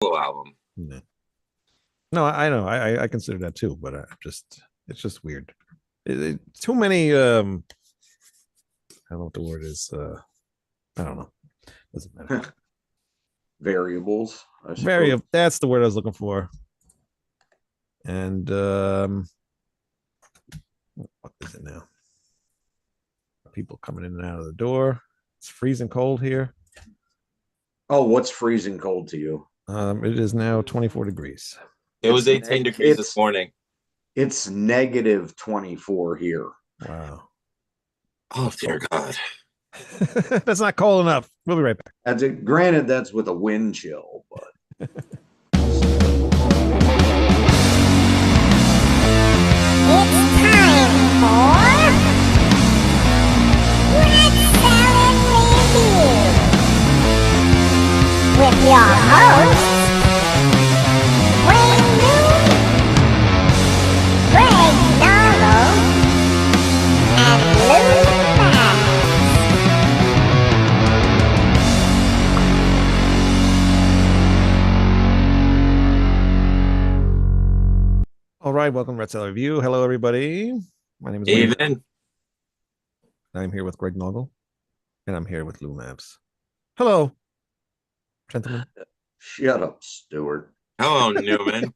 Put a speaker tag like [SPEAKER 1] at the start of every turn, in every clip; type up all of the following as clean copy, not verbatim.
[SPEAKER 1] album.
[SPEAKER 2] No, no, I know. I consider that too, but it's just weird. Too many. I don't know what the word is. I don't know. Doesn't matter.
[SPEAKER 3] Variables, I suppose.
[SPEAKER 2] That's the word I was looking for. And what is it now? People coming in and out of the door. It's freezing cold here.
[SPEAKER 3] Oh, what's freezing cold to you?
[SPEAKER 2] It is now 24 degrees.
[SPEAKER 1] It was 18 degrees this morning.
[SPEAKER 3] It's negative 24 here.
[SPEAKER 2] Wow.
[SPEAKER 1] Oh, dear God.
[SPEAKER 2] That's not cold enough. We'll be right back.
[SPEAKER 3] Granted, that's with a wind chill, but
[SPEAKER 4] It's time for Red Salad Review with your hosts, Wayne New, Greg Donald, and Lou Max.
[SPEAKER 2] All right, welcome to Red Cell Review. Hello, everybody. My name is Wayne.
[SPEAKER 1] Even.
[SPEAKER 2] I'm here with Greg Noggle, and I'm here with Lou Mavs. Hello, gentlemen.
[SPEAKER 3] shut up, Stuart.
[SPEAKER 1] Hello, Newman.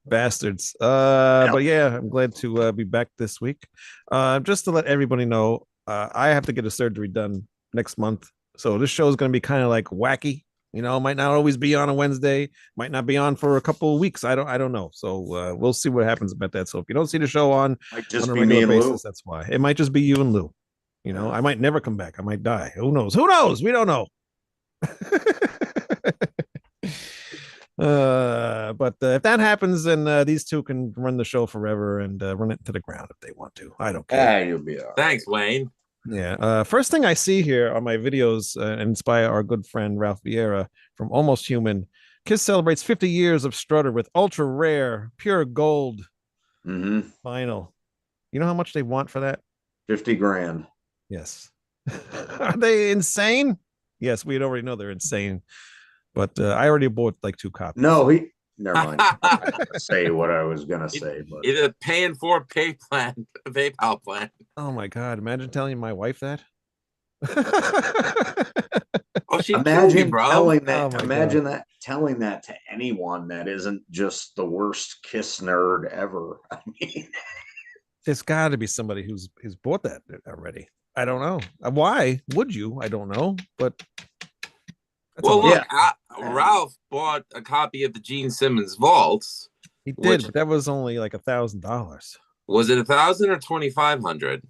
[SPEAKER 2] Bastards. But yeah, I'm glad to be back this week. Just to let everybody know, I have to get a surgery done next month. So this show is going to be kind of like wacky. You know, might not always be on a Wednesday, might not be on for a couple of weeks. I don't know. So we'll see what happens about that. So if you don't see the show on
[SPEAKER 3] Just
[SPEAKER 2] a
[SPEAKER 3] be me
[SPEAKER 2] regular
[SPEAKER 3] and
[SPEAKER 2] basis,
[SPEAKER 3] Lou.
[SPEAKER 2] that's why. It might just be you and Lou. You know, I might never come back. I might die. Who knows? Who knows? We don't know. But if that happens, then these two can run the show forever and run it to the ground if they want to. I don't care.
[SPEAKER 3] You'll be all right.
[SPEAKER 1] Thanks, Wayne.
[SPEAKER 2] Yeah. First thing I see here on my videos, inspire our good friend Ralph Vieira from Almost Human. Kiss celebrates 50 years of Strutter with ultra rare, pure gold vinyl. You know how much they want for that?
[SPEAKER 3] 50 grand.
[SPEAKER 2] Yes. Are they insane? Yes, we'd already know they're insane. But I already bought like 2 copies.
[SPEAKER 3] No, never mind. I'm not gonna say what I was gonna say, but
[SPEAKER 1] Either paying for pay plan, PayPal plan.
[SPEAKER 2] Oh my God! Imagine telling my wife that.
[SPEAKER 1] Oh, she
[SPEAKER 3] imagine
[SPEAKER 1] bro.
[SPEAKER 3] telling that.
[SPEAKER 2] Oh my
[SPEAKER 3] imagine
[SPEAKER 2] God.
[SPEAKER 3] that telling that to anyone that isn't just the worst Kiss nerd ever. I mean,
[SPEAKER 2] There's got to be somebody who's bought that already. I don't know. Why would you? I don't know. But
[SPEAKER 1] well, look,
[SPEAKER 3] Yeah.
[SPEAKER 1] Ralph bought a copy of the Gene Simmons Vaults.
[SPEAKER 2] he did, but that was only like $1,000.
[SPEAKER 1] Was it 1,000 or 2,500?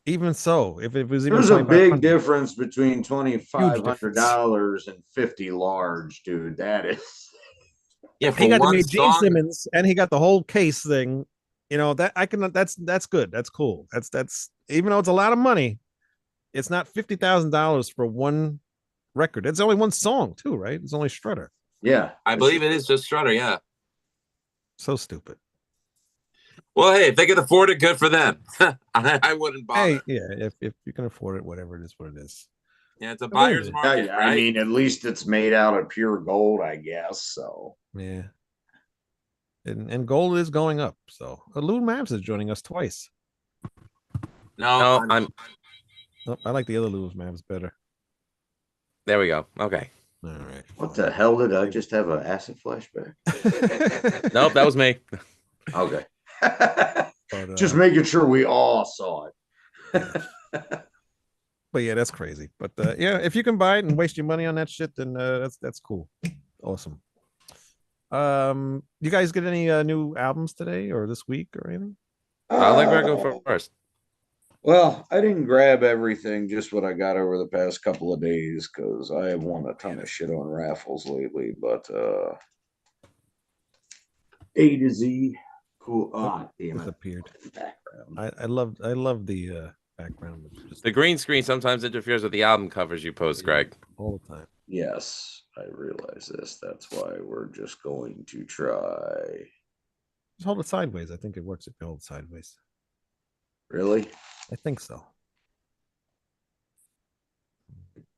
[SPEAKER 2] Even so, if it was even
[SPEAKER 3] there's a big
[SPEAKER 2] 2,500,
[SPEAKER 3] difference between $2,500 and 50 large, dude. That is.
[SPEAKER 1] Yeah, for
[SPEAKER 2] he got to
[SPEAKER 1] one
[SPEAKER 2] meet Gene
[SPEAKER 1] song.
[SPEAKER 2] Simmons, and he got the whole case thing. You know that I can. That's good. That's cool. That's even though it's a lot of money, it's not $50,000 for one record. It's only one song too, right? It's only Strutter.
[SPEAKER 3] Yeah,
[SPEAKER 1] I believe it is just Strutter. Yeah.
[SPEAKER 2] So stupid.
[SPEAKER 1] Well, hey, if they can afford it, good for them. I wouldn't bother.
[SPEAKER 2] Hey, yeah, if you can afford it, whatever it is, what it is.
[SPEAKER 1] Yeah, it's a buyer's market, right?
[SPEAKER 3] I mean, at least it's made out of pure gold, I guess. So
[SPEAKER 2] Yeah. And gold is going up. So Lou Mavs is joining us twice.
[SPEAKER 1] No, I'm.
[SPEAKER 2] Oh, I like the other Lou Mavs better.
[SPEAKER 5] There we go. Okay.
[SPEAKER 2] All right.
[SPEAKER 3] what the hell did I just have an acid flashback?
[SPEAKER 5] Nope, that was me.
[SPEAKER 3] Okay.
[SPEAKER 2] But,
[SPEAKER 3] just making sure we all saw it.
[SPEAKER 2] but yeah, that's crazy. But yeah, if you can buy it and waste your money on that shit, then that's cool. Awesome. You guys get any new albums today or this week or anything?
[SPEAKER 5] I'll let Greg go first.
[SPEAKER 3] Well, I didn't grab everything, just what I got over the past couple of days, because I have won a ton of shit on raffles lately. But A to Z, cool. Ah, damn it!
[SPEAKER 2] Disappeared.
[SPEAKER 3] Background.
[SPEAKER 2] I love the background.
[SPEAKER 5] The green screen sometimes interferes with the album covers you post, Greg.
[SPEAKER 2] All the time.
[SPEAKER 3] Yes, I realize this. That's why we're just going to try.
[SPEAKER 2] Just hold it sideways. I think it works if you hold it sideways.
[SPEAKER 3] Really?
[SPEAKER 2] I think so.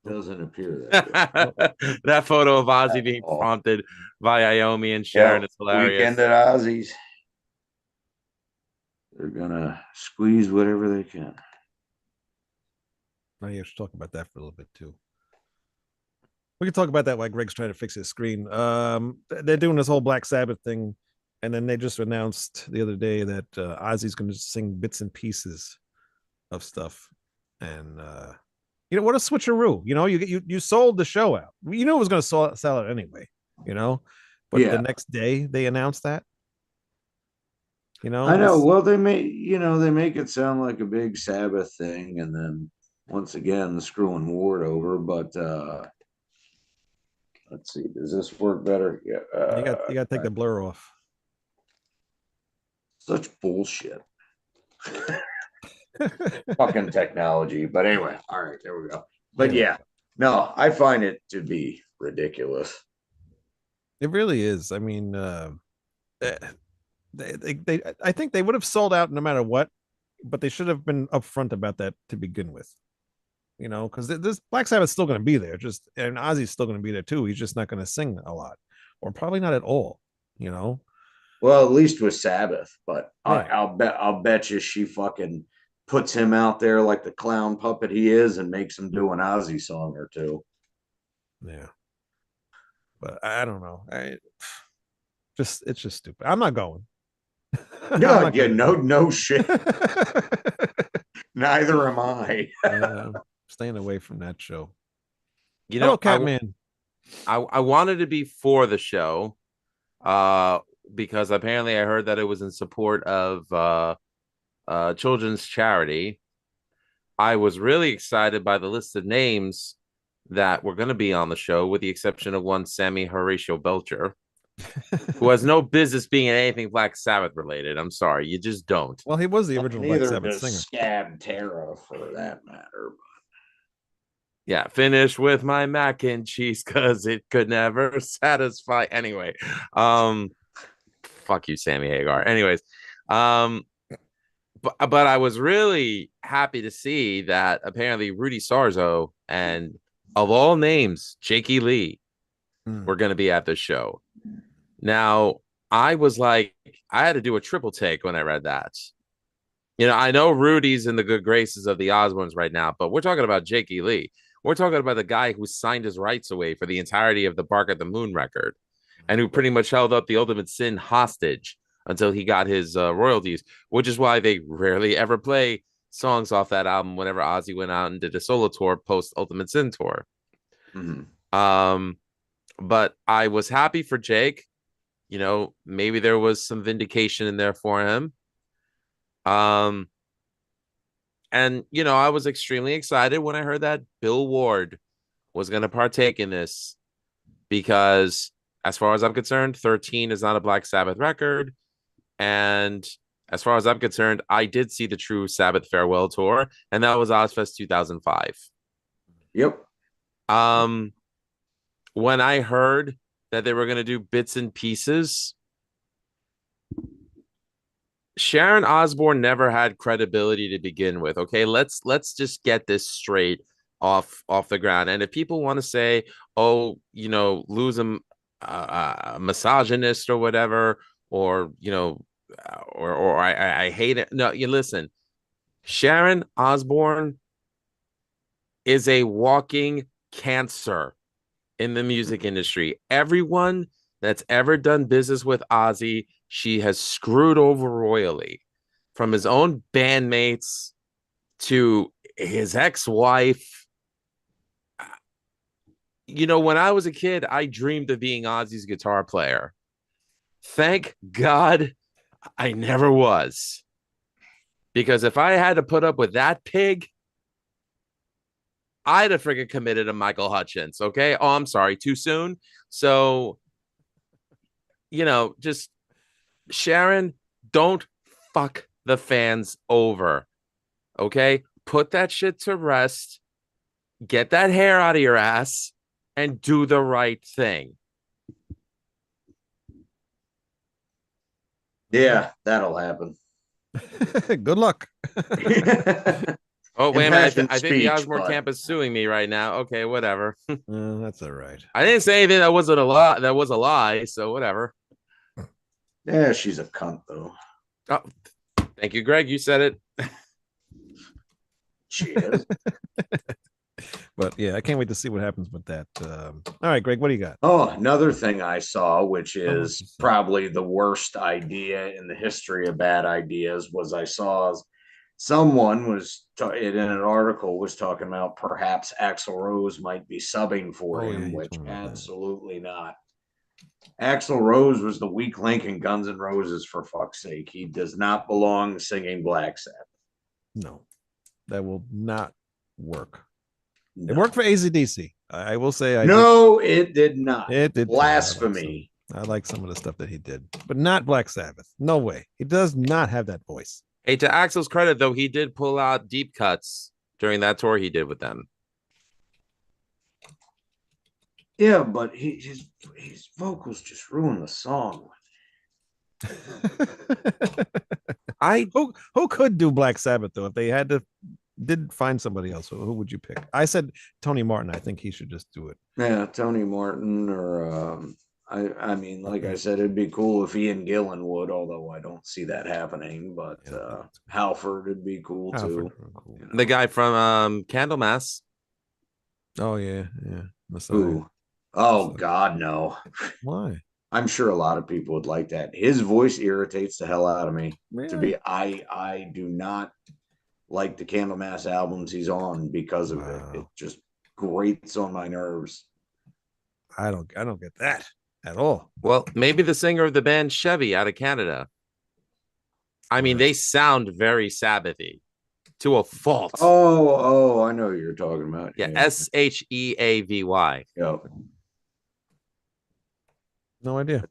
[SPEAKER 3] Doesn't appear that way.
[SPEAKER 5] That photo of Ozzy being
[SPEAKER 3] Oh.
[SPEAKER 5] prompted by Iommi and Sharon is hilarious.
[SPEAKER 3] Weekend at Ozzy's. They're gonna squeeze whatever they can.
[SPEAKER 2] Oh, yeah, should talk about that for a little bit too. We can talk about that while Greg's trying to fix his screen. They're doing this whole Black Sabbath thing, and then they just announced the other day that Ozzy's going to sing bits and pieces of stuff. And what a switcheroo! You sold the show out. You know it was going to sell it anyway. But
[SPEAKER 3] Yeah.
[SPEAKER 2] the next day they announced that.
[SPEAKER 3] I know. Well, they make it sound like a big Sabbath thing, and then once again screwing Ward over. But let's see, does this work better? Yeah,
[SPEAKER 2] you got to take the blur off.
[SPEAKER 3] Such bullshit. Fucking technology. But anyway, all right, there we go. But yeah, no, I find it to be ridiculous.
[SPEAKER 2] It really is. I mean, I think they would have sold out no matter what, but they should have been upfront about that to begin with. Because this Black Sabbath's still going to be there, and Ozzy's still going to be there too. He's just not going to sing a lot, or probably not at all.
[SPEAKER 3] Well, at least with Sabbath, but
[SPEAKER 2] Right.
[SPEAKER 3] I'll bet you she fucking puts him out there like the clown puppet he is and makes him do an Ozzy song or two.
[SPEAKER 2] Yeah, but I don't know. It's just stupid. I'm not going.
[SPEAKER 3] No, yeah, no shit. Neither am I.
[SPEAKER 2] I'm staying away from that show.
[SPEAKER 5] Hello,
[SPEAKER 2] Catman.
[SPEAKER 5] I wanted to be for the show, because apparently I heard that it was in support of children's charity. I was really excited by the list of names that were going to be on the show, with the exception of one Sammy Horatio Belcher, who has no business being anything Black Sabbath related. I'm sorry, you just don't.
[SPEAKER 2] Well, he was the original Black
[SPEAKER 3] Neither
[SPEAKER 2] Sabbath
[SPEAKER 3] does
[SPEAKER 2] singer.
[SPEAKER 3] Scab Terra, for that matter.
[SPEAKER 5] Yeah, finish with my mac and cheese because it could never satisfy. Anyway, fuck you, Sammy Hagar. Anyways, but I was really happy to see that apparently Rudy Sarzo and, of all names, Jakey Lee were going to be at the show. Now, I was like, I had to do a triple take when I read that. I know Rudy's in the good graces of the Osbournes right now, but we're talking about Jakey Lee. We're talking about the guy who signed his rights away for the entirety of the Bark at the Moon record, and who pretty much held up the Ultimate Sin hostage until he got his royalties, which is why they rarely ever play songs off that album whenever Ozzy went out and did a solo tour post Ultimate Sin tour.
[SPEAKER 3] Mm-hmm.
[SPEAKER 5] But I was happy for Jake. Maybe there was some vindication in there for him. And, I was extremely excited when I heard that Bill Ward was going to partake in this, because as far as I'm concerned, 13 is not a Black Sabbath record. And as far as I'm concerned, I did see the true Sabbath farewell tour, and that was Ozfest 2005.
[SPEAKER 3] Yep.
[SPEAKER 5] When I heard that they were going to do bits and pieces, Sharon Osbourne never had credibility to begin with. Okay, let's just get this straight off the ground. And if people want to say, oh, lose a misogynist or whatever, or or I hate it. No, you listen. Sharon Osbourne is a walking cancer in the music industry. Everyone that's ever done business with Ozzy, she has screwed over royally, from his own bandmates to his ex-wife. When I was a kid, I dreamed of being Ozzy's guitar player. Thank God I never was. Because if I had to put up with that pig, I'd have freaking committed a Michael Hutchence. Okay. Oh, I'm sorry. Too soon. So, just Sharon, don't fuck the fans over. Okay. Put that shit to rest. Get that hair out of your ass and do the right thing.
[SPEAKER 3] Yeah, that'll happen.
[SPEAKER 2] Good luck.
[SPEAKER 5] Oh, wait a minute.
[SPEAKER 3] impassioned
[SPEAKER 5] I think the
[SPEAKER 3] speech,
[SPEAKER 5] Osmore
[SPEAKER 3] but-
[SPEAKER 5] camp is suing me right now. Okay, whatever.
[SPEAKER 2] That's all right.
[SPEAKER 5] I didn't say anything that wasn't a lie. That was a lie. So whatever.
[SPEAKER 3] Yeah, she's a cunt though.
[SPEAKER 5] Oh, thank you, Greg. You said it.
[SPEAKER 3] She is.
[SPEAKER 2] But yeah, I can't wait to see what happens with that. All right, Greg, what do you got?
[SPEAKER 3] Oh, another thing I saw, which
[SPEAKER 2] what'd you
[SPEAKER 3] is
[SPEAKER 2] say?
[SPEAKER 3] probably the worst idea in the history of bad ideas, was I saw someone in an article was talking about perhaps Axl Rose might be subbing for
[SPEAKER 2] Oh, yeah,
[SPEAKER 3] him,
[SPEAKER 2] you
[SPEAKER 3] which
[SPEAKER 2] told me about that.
[SPEAKER 3] absolutely not. Axl Rose was the weak link in Guns N' Roses, for fuck's sake. He does not belong singing Black Sabbath.
[SPEAKER 2] No, that will not work.
[SPEAKER 3] No.
[SPEAKER 2] It worked for ACDC. I will say.
[SPEAKER 3] No, it did not.
[SPEAKER 2] It did.
[SPEAKER 3] Blasphemy.
[SPEAKER 2] I like some of the stuff that he did, but not Black Sabbath. No way. He does not have that voice.
[SPEAKER 5] Hey, to Axel's credit, though, he did pull out deep cuts during that tour he did with them.
[SPEAKER 3] Yeah, but his vocals just ruin the song.
[SPEAKER 2] Who could do Black Sabbath though? If they did find somebody else, who would you pick? I said Tony Martin. I think he should just do it.
[SPEAKER 3] Yeah, Tony Martin, or I mean, like I said, it'd be cool if Ian Gillan would, although I don't see that happening. But Halford would be cool too.
[SPEAKER 2] Cool.
[SPEAKER 5] The guy from Candlemass.
[SPEAKER 2] Oh yeah. Messiah.
[SPEAKER 3] Who? Oh God, no.
[SPEAKER 2] Why?
[SPEAKER 3] I'm sure a lot of people would like that. His voice irritates the hell out of me.
[SPEAKER 2] Really?
[SPEAKER 3] I do not like the Candlemass albums he's on because of it. It just grates on my nerves.
[SPEAKER 2] I don't get that at all.
[SPEAKER 5] Well, maybe the singer of the band Chevy out of Canada. I mean, they sound very Sabbathy to a fault.
[SPEAKER 3] Oh, I know who you're talking about.
[SPEAKER 5] Yeah, Sheavy.
[SPEAKER 3] Yep.
[SPEAKER 2] No idea.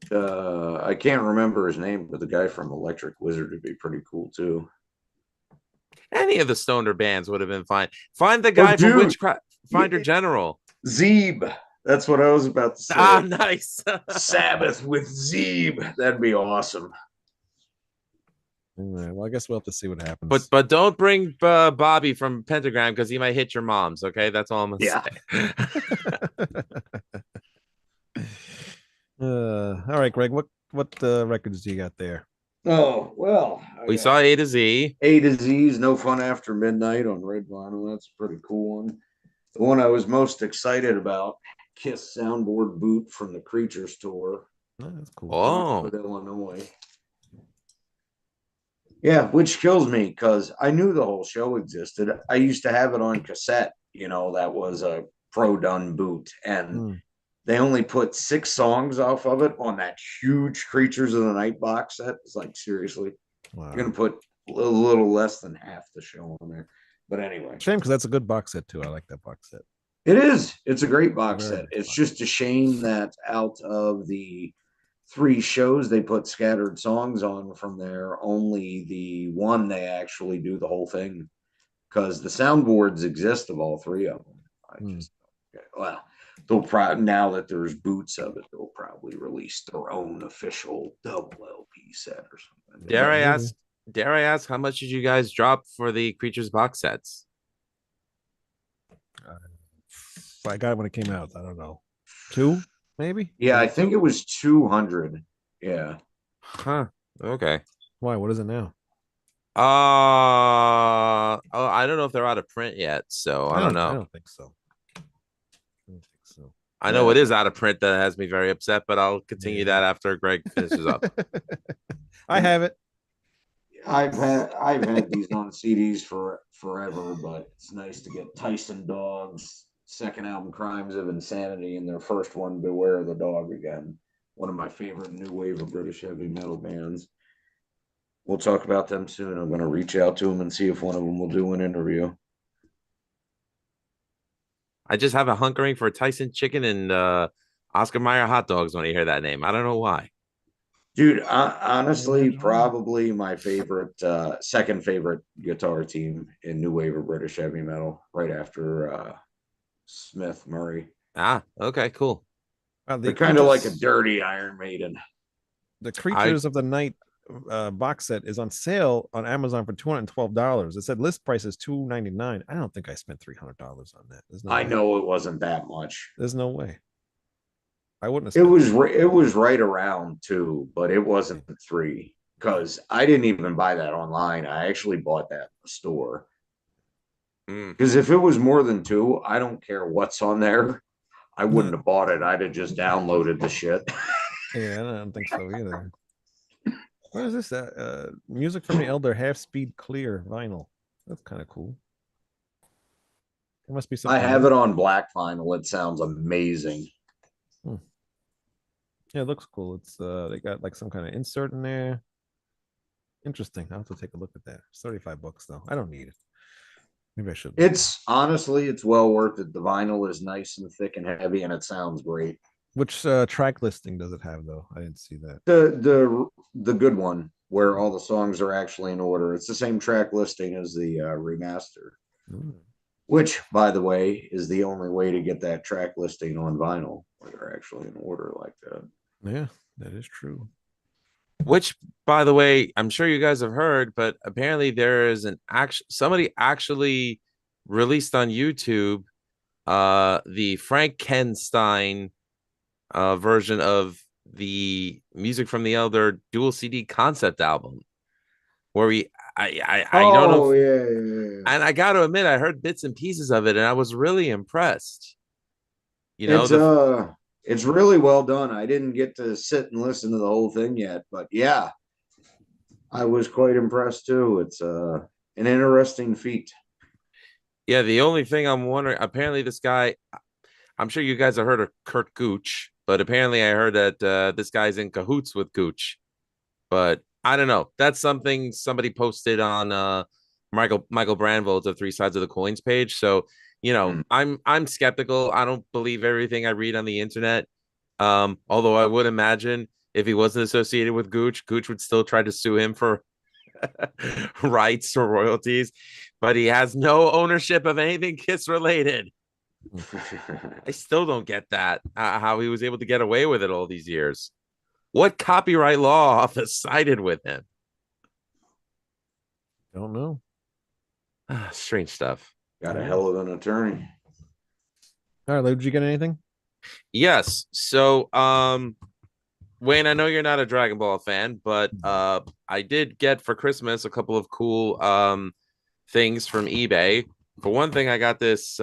[SPEAKER 3] I can't remember his name, but the guy from Electric Wizard would be pretty cool too.
[SPEAKER 5] Any of the stoner bands would have been fine. Find the guy from Witchcraft Finder General.
[SPEAKER 3] Zeeb. That's what I was about to say.
[SPEAKER 5] Ah, nice.
[SPEAKER 3] Sabbath with Zeeb. That'd be awesome.
[SPEAKER 2] All right, well, I guess we'll have to see what happens.
[SPEAKER 5] But don't bring Bobby from Pentagram because he might hit your moms. Okay, that's all I'm gonna say.
[SPEAKER 2] All right, Greg. What records do you got there?
[SPEAKER 3] Oh well,
[SPEAKER 5] we saw A to Z.
[SPEAKER 3] A to Z's No Fun After Midnight on Red Vinyl. That's a pretty cool one. The one I was most excited about, Kiss soundboard boot from the Creatures tour.
[SPEAKER 2] Oh, that's cool.
[SPEAKER 5] Oh,
[SPEAKER 3] Illinois. Yeah, which kills me because I knew the whole show existed. I used to have it on cassette. That was a pro done boot, and they only put 6 songs off of it on that huge Creatures of the Night box set. It's like, seriously,
[SPEAKER 2] wow.
[SPEAKER 3] You're gonna put a little less than half the show on there. But anyway,
[SPEAKER 2] shame because that's a good box set too. I like that box set.
[SPEAKER 3] It is. It's a great box
[SPEAKER 2] Very
[SPEAKER 3] set.
[SPEAKER 2] good
[SPEAKER 3] It's
[SPEAKER 2] box
[SPEAKER 3] just a shame that out of the 3 shows they put scattered songs on from there, only the one they actually do the whole thing, because the soundboards exist of all 3 of them. Well, they'll probably, now that there's boots of it, they'll probably release their own official double LP set or something.
[SPEAKER 5] Dare I ask how much did you guys drop for the Creatures box sets?
[SPEAKER 2] I got it when it came out. I don't know, 2 maybe.
[SPEAKER 3] Yeah, I think it was 200. Yeah.
[SPEAKER 5] Huh. Okay.
[SPEAKER 2] Why? What is it now?
[SPEAKER 5] I don't know if they're out of print yet, so I don't know.
[SPEAKER 2] I don't think so.
[SPEAKER 5] I know it is out of print. That has me very upset, but I'll continue that after Greg finishes up.
[SPEAKER 2] I have it.
[SPEAKER 3] I've had these on CDs for forever, but it's nice to get Tyson Dog's second album, Crimes of Insanity, and their first one, Beware the Dog Again. One of my favorite new wave of British heavy metal bands. We'll talk about them soon. I'm going to reach out to them and see if one of them will do an interview.
[SPEAKER 5] I just have a hunkering for Tyson Chicken and Oscar Mayer hot dogs when I hear that name. I don't know why.
[SPEAKER 3] Dude, honestly, probably my favorite, second favorite guitar team in new wave of British heavy metal, right after Smith Murray.
[SPEAKER 5] Ah, okay, cool.
[SPEAKER 3] They're kind of like a dirty Iron Maiden.
[SPEAKER 2] The Creatures of the Night box set is on sale on Amazon for $212. It said list price is $299. I don't think I spent $300 on that. There's no
[SPEAKER 3] I
[SPEAKER 2] way.
[SPEAKER 3] know it wasn't that much.
[SPEAKER 2] There's no way. I wouldn't
[SPEAKER 3] It
[SPEAKER 2] have spent
[SPEAKER 3] it was right around 2, but it wasn't 3 because I didn't even buy that online. I actually bought that in the store. Because if it was more than 2, I don't care what's on there. I wouldn't have bought it. I'd have just downloaded the shit.
[SPEAKER 2] Yeah, I don't think so either. What is this? Music from the Elder half speed clear vinyl. That's kind of cool. It must be
[SPEAKER 3] I
[SPEAKER 2] something.
[SPEAKER 3] have it on black vinyl. It sounds amazing.
[SPEAKER 2] Yeah, it looks cool. It's they got like some kind of insert in there. Interesting. I'll have to take a look at that. It's $35 though. I don't need it. Maybe I should.
[SPEAKER 3] It's honestly, it's well worth it. The vinyl is nice and thick and heavy, and it sounds great.
[SPEAKER 2] Which track listing does it have though? I didn't see that.
[SPEAKER 3] The good one where all the songs are actually in order. It's the same track listing as the remaster, which, by the way, is the only way to get that track listing on vinyl where they're actually in order like that.
[SPEAKER 2] Yeah, that is true.
[SPEAKER 5] Which, by the way, I'm sure you guys have heard, but apparently there is somebody actually released on YouTube the Frankenstein version of the Music from the Elder dual CD concept album, where I don't know.
[SPEAKER 3] Yeah.
[SPEAKER 5] And I got to admit, I heard bits and pieces of it, and I was really impressed. You know,
[SPEAKER 3] it's really well done. I didn't get to sit and listen to the whole thing yet, but yeah, I was quite impressed too. It's an interesting feat.
[SPEAKER 5] Yeah, the only thing I'm wondering, apparently this guy, I'm sure you guys have heard of Kurt Gooch, but apparently I heard that this guy's in cahoots with Gooch. But I don't know. That's something somebody posted on Michael Brandvold's of Three Sides of the Coins page. So, you know, I'm skeptical. I don't believe everything I read on the internet. Although I would imagine if he wasn't associated with Gooch would still try to sue him for rights or royalties, but he has no ownership of anything Kiss related. I still don't get that, how he was able to get away with it all these years. What copyright law office sided with him?
[SPEAKER 2] Don't know.
[SPEAKER 5] Strange stuff.
[SPEAKER 3] Got a hell of an attorney.
[SPEAKER 2] All right, Lou, did you get anything?
[SPEAKER 5] Yes. So, Wayne, I know you're not a Dragon Ball fan, but I did get for Christmas a couple of cool things from eBay. For one thing, I got this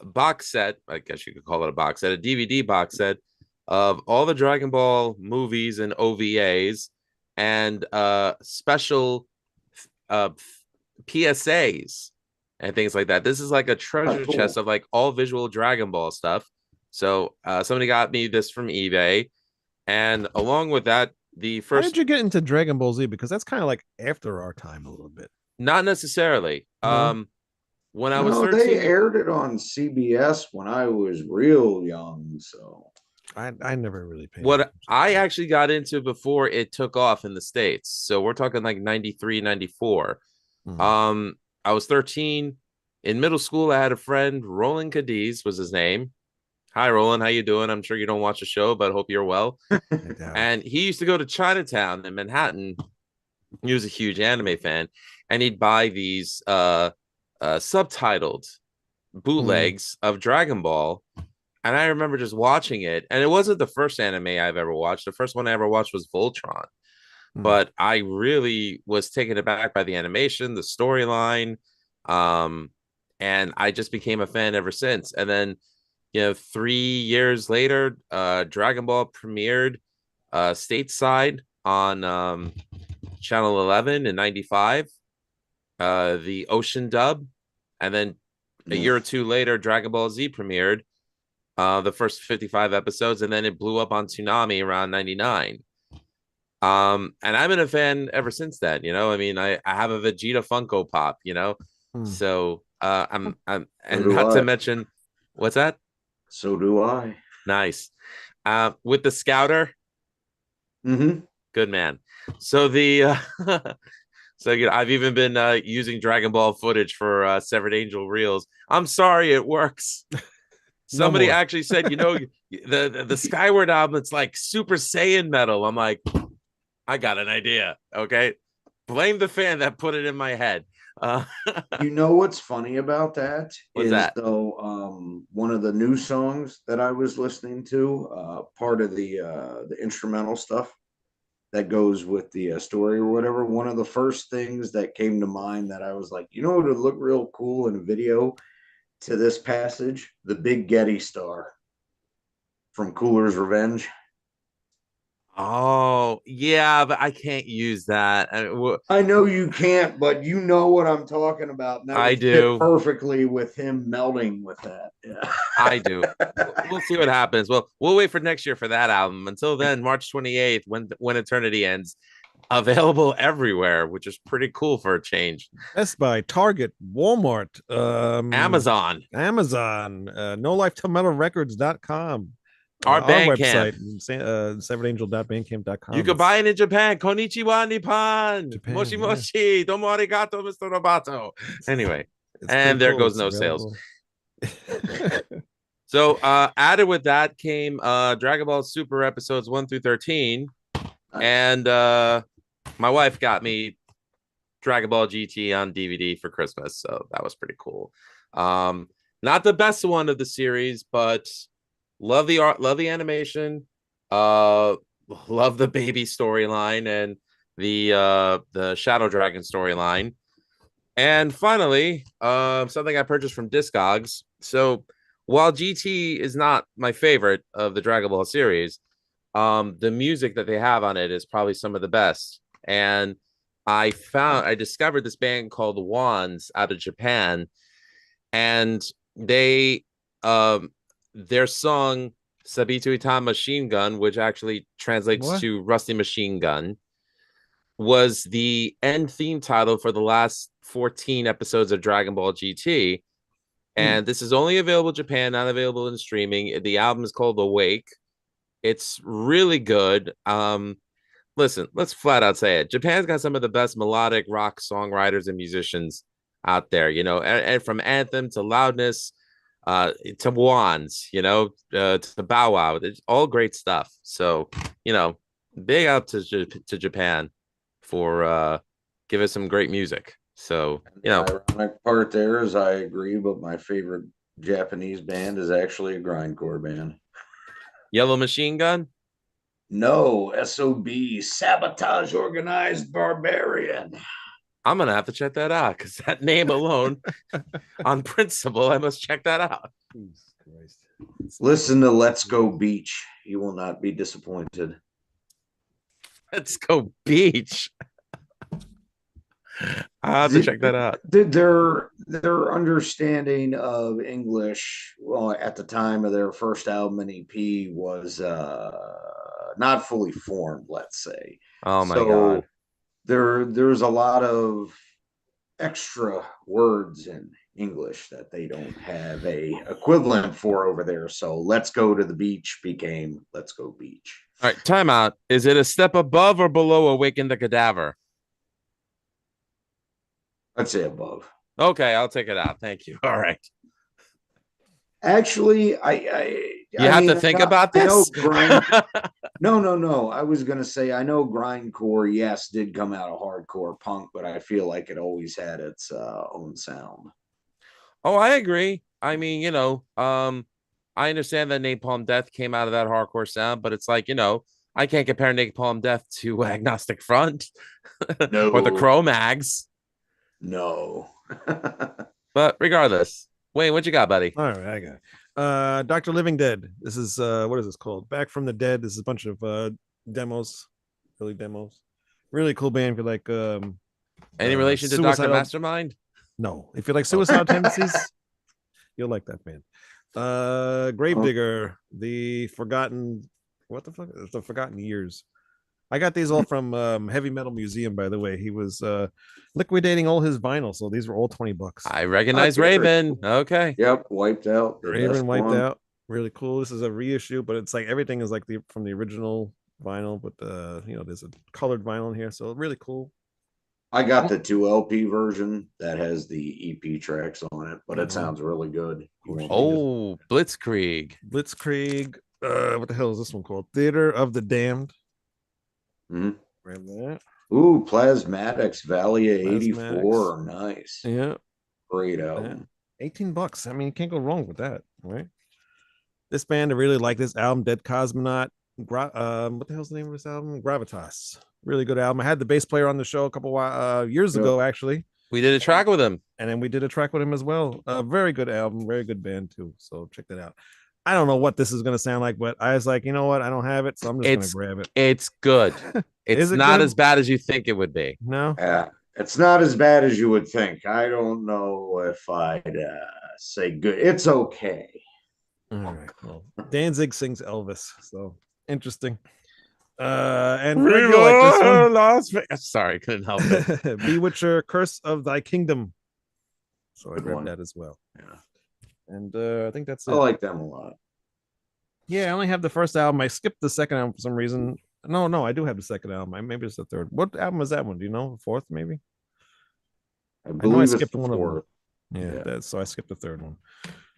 [SPEAKER 5] box set. I guess you could call it a box set, a DVD box set of all the Dragon Ball movies and OVAs and special PSAs and things like that. This is like a treasure chest of like all visual Dragon Ball stuff. So somebody got me this from eBay, and along with that, the first.
[SPEAKER 2] How did you get into Dragon Ball Z? Because that's kind of like after our time a little bit.
[SPEAKER 5] Not necessarily.
[SPEAKER 2] No?
[SPEAKER 5] When I was 13,
[SPEAKER 3] they aired it on CBS when I was real young, so
[SPEAKER 2] I never really paid.
[SPEAKER 5] What I actually got into before it took off in the States. So we're talking like 93, 94. I was 13. In middle school, I had a friend, Roland Cadiz was his name. Hi, Roland. How you doing? I'm sure you don't watch the show, but hope you're well. And he used to go to Chinatown in Manhattan. He was a huge anime fan, and he'd buy these subtitled bootlegs of Dragon Ball. And I remember just watching it, and it wasn't the first anime I've ever watched. The first one I ever watched was Voltron. But I really was taken aback by the animation, the storyline, and I just became a fan ever since. And then, 3 years later, Dragon Ball premiered stateside on Channel 11 in 95, the Ocean dub. And then a year or two later, Dragon Ball Z premiered the first 55 episodes, and then it blew up on Toonami around 99. And I've been a fan ever since then. I mean, I have a Vegeta Funko Pop, so I'm and not to mention, what's that?
[SPEAKER 3] So do I.
[SPEAKER 5] Nice. With the Scouter. Good man. So I've even been using Dragon Ball footage for Severed Angel reels. I'm sorry, it works. Somebody actually said, the Skyward album, it's like Super Saiyan metal. I'm like, I got an idea. Okay. Blame the fan that put it in my head.
[SPEAKER 3] You know what's funny about that
[SPEAKER 5] What's
[SPEAKER 3] is
[SPEAKER 5] that?
[SPEAKER 3] though one of the new songs that I was listening to, part of the instrumental stuff that goes with the story or whatever. One of the first things that came to mind that I was like, you know, what would look real cool in a video to this passage? The Big Getty Star from Cooler's Revenge.
[SPEAKER 5] Oh, yeah, but I can't use that.
[SPEAKER 3] I know you can't, but you know what I'm talking about. And that
[SPEAKER 5] I
[SPEAKER 3] would fit
[SPEAKER 5] do.
[SPEAKER 3] perfectly with him melding with that. Yeah.
[SPEAKER 5] I do. We'll see what happens. Well, we'll wait for next year for that album. Until then, March 28th, when Eternity Ends, available everywhere, which is pretty cool for a change.
[SPEAKER 2] Best Buy, Target, Walmart,
[SPEAKER 5] Amazon,
[SPEAKER 2] NoLifeToMetalRecords.com.
[SPEAKER 5] our
[SPEAKER 2] website,
[SPEAKER 5] Bandcamp.
[SPEAKER 2] severangelbandcamp.com.
[SPEAKER 5] You can buy it in Japan. Konnichiwa, Nippon.
[SPEAKER 2] Japan,
[SPEAKER 5] Moshi
[SPEAKER 2] yeah.
[SPEAKER 5] moshi. Domo arigato, Mr. Roboto. Anyway,
[SPEAKER 2] It's
[SPEAKER 5] and
[SPEAKER 2] pretty
[SPEAKER 5] there
[SPEAKER 2] cool.
[SPEAKER 5] goes
[SPEAKER 2] It's
[SPEAKER 5] no sales.
[SPEAKER 2] available.
[SPEAKER 5] So added with that came Dragon Ball Super episodes 1 through 13. And my wife got me Dragon Ball GT on DVD for Christmas, so that was pretty cool. Not the best one of the series, but love the art, love the animation, love the baby storyline and the Shadow Dragon storyline. And finally, something I purchased from Discogs. So while GT is not my favorite of the Dragon Ball series, the music that they have on it is probably some of the best. And I discovered this band called Wands out of Japan, and they their song Sabitu Ita Machine Gun, which actually translates to Rusty Machine Gun, was the end theme title for the last 14 episodes of Dragon Ball GT. And this is only available in Japan, not available in streaming. The album is called Awake. It's really good. Listen, let's flat out say it. Japan's got some of the best melodic rock songwriters and musicians out there, you know, and from Anthem to Loudness, to Wands, you know, to Bow Wow. It's all great stuff. So, you know, big out to Japan for give us some great music. So, you know,
[SPEAKER 3] The ironic part there is I agree, but my favorite Japanese band is actually a grindcore band.
[SPEAKER 5] Yellow Machine Gun.
[SPEAKER 3] No, SOB, Sabotage Organized Barbarian.
[SPEAKER 5] I'm gonna have to check that out because that name alone, on principle, I must check that out.
[SPEAKER 2] Jesus Christ.
[SPEAKER 3] Listen to Let's Go Beach. You will not be disappointed.
[SPEAKER 5] Let's Go Beach. I'll have to check that out.
[SPEAKER 3] Their understanding of English, well, at the time of their first album and EP was not fully formed, let's say.
[SPEAKER 5] Oh my God.
[SPEAKER 3] There's a lot of extra words in English that they don't have a equivalent for over there. So Let's Go to the Beach became Let's Go Beach.
[SPEAKER 5] All right, time out. Is it a step above or below Awaken the Cadaver?
[SPEAKER 3] I'd say above.
[SPEAKER 5] Okay, I'll take it out. Thank you. All right.
[SPEAKER 3] Actually,
[SPEAKER 5] You have to think about this.
[SPEAKER 3] No. I was gonna say I know grindcore, yes, did come out of hardcore punk, but I feel like it always had its own sound.
[SPEAKER 5] Oh, I agree. I mean, you know, I understand that Napalm Death came out of that hardcore sound, but it's like, you know, I can't compare Napalm Death to Agnostic Front
[SPEAKER 3] No.
[SPEAKER 5] or the Cro-Mags.
[SPEAKER 3] No.
[SPEAKER 5] But regardless, Wayne, what you got, buddy?
[SPEAKER 2] All right, I got it. Dr. Living Dead. This is what is this called? Back from the Dead. This is a bunch of demos, early demos. Really cool band. If you like
[SPEAKER 5] Any relation to Dr.
[SPEAKER 2] suicidal-
[SPEAKER 5] Mastermind?
[SPEAKER 2] No. If you like suicidal tendencies, you'll like that band. Gravedigger, the Forgotten, what the fuck? The Forgotten Years. I got these all from Heavy Metal Museum, by the way. He was liquidating all his vinyl, so these were all $20.
[SPEAKER 5] I recognize
[SPEAKER 3] Okay.
[SPEAKER 5] Raven. Okay.
[SPEAKER 3] Yep, wiped out. The
[SPEAKER 2] Raven
[SPEAKER 3] best
[SPEAKER 2] wiped
[SPEAKER 3] one.
[SPEAKER 2] out. Really cool. This is a reissue, but it's like everything is like from the original vinyl, but there's a colored vinyl in here, so really cool.
[SPEAKER 3] I got the 2 LP version that has the EP tracks on it, but it
[SPEAKER 2] Mhm.
[SPEAKER 3] sounds really good.
[SPEAKER 5] Oh, Blitzkrieg.
[SPEAKER 2] Blitzkrieg. What the hell is this one called? Theater of the Damned.
[SPEAKER 3] Mhm.
[SPEAKER 2] Grab that.
[SPEAKER 3] Ooh, Plasmatics, Valia
[SPEAKER 2] Plasmatics.
[SPEAKER 3] 84. Nice.
[SPEAKER 2] Yeah.
[SPEAKER 3] Great
[SPEAKER 2] Yeah.
[SPEAKER 3] album.
[SPEAKER 2] $18. I mean, you can't go wrong with that, right? This band, I really like this album, Dead Cosmonaut. What the hell's the name of this album? Gravitas. Really good album. I had the bass player on the show a couple years
[SPEAKER 3] Yeah.
[SPEAKER 2] ago, actually.
[SPEAKER 5] We did a track with him.
[SPEAKER 2] And then we did a track with him as well. Very good album, very good band too. So check that out. I don't know what this is gonna sound like, but I was like, you know what? I don't have it, so I'm just gonna grab it.
[SPEAKER 5] It's good. It's
[SPEAKER 2] Is it
[SPEAKER 5] not
[SPEAKER 2] good?
[SPEAKER 5] as bad as you think it would be.
[SPEAKER 2] No,
[SPEAKER 3] Yeah, it's not as bad as you would think. I don't know if I'd say good. It's okay.
[SPEAKER 2] all right. Well, Danzig sings Elvis, so interesting. And Greg, you like this one?
[SPEAKER 5] Las Vegas. Sorry, couldn't help it.
[SPEAKER 2] Bewitcher, Curse of Thy Kingdom. So I
[SPEAKER 3] Good
[SPEAKER 2] grabbed
[SPEAKER 3] one.
[SPEAKER 2] that as well.
[SPEAKER 3] Yeah.
[SPEAKER 2] And I think that's it.
[SPEAKER 3] I like them a lot.
[SPEAKER 2] Yeah, I only have the first album. I skipped the second album for some reason. No, I do have the second album. Maybe it's the third. What album is that one? Do you know? The fourth, maybe?
[SPEAKER 3] I
[SPEAKER 2] I
[SPEAKER 3] believe it's
[SPEAKER 2] skipped
[SPEAKER 3] the
[SPEAKER 2] one of them.
[SPEAKER 3] fourth.
[SPEAKER 2] Yeah. So I skipped the third one.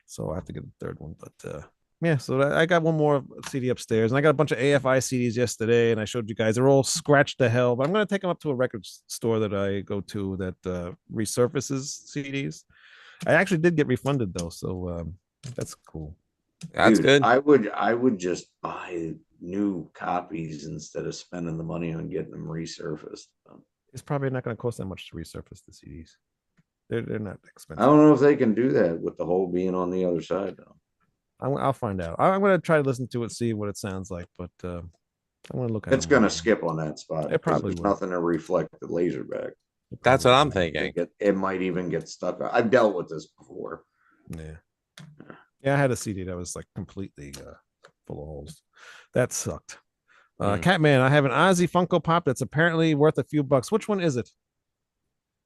[SPEAKER 2] So I have to get the third one. But yeah, so I got one more CD upstairs, and I got a bunch of AFI CDs yesterday, and I showed you guys. They're all scratched to hell, but I'm gonna take them up to a record store that I go to that resurfaces CDs. I actually did get refunded though, so that's cool.
[SPEAKER 5] That's
[SPEAKER 3] Dude,
[SPEAKER 5] good.
[SPEAKER 3] I would just buy new copies instead of spending the money on getting them resurfaced.
[SPEAKER 2] It's probably not going to cost that much to resurface the CDs. They're not expensive.
[SPEAKER 3] I don't know if they can do that with the hole being on the other side though.
[SPEAKER 2] I'll find out. I'm going to try to listen to it, see what it sounds like, but I'm going to look at
[SPEAKER 3] It's
[SPEAKER 2] them
[SPEAKER 3] going to
[SPEAKER 2] later.
[SPEAKER 3] skip on that spot.
[SPEAKER 2] It
[SPEAKER 3] 'cause
[SPEAKER 2] probably
[SPEAKER 3] there's
[SPEAKER 2] will.
[SPEAKER 3] nothing to reflect the laser back.
[SPEAKER 2] It
[SPEAKER 5] That's what
[SPEAKER 2] probably
[SPEAKER 5] I'm
[SPEAKER 2] will.
[SPEAKER 5] thinking.
[SPEAKER 3] It might even get stuck. I've dealt with this before.
[SPEAKER 2] Yeah. Yeah, I had a CD that was like completely full of holes. That sucked. Catman, I have an Ozzy Funko Pop that's apparently worth a few bucks. Which one is it?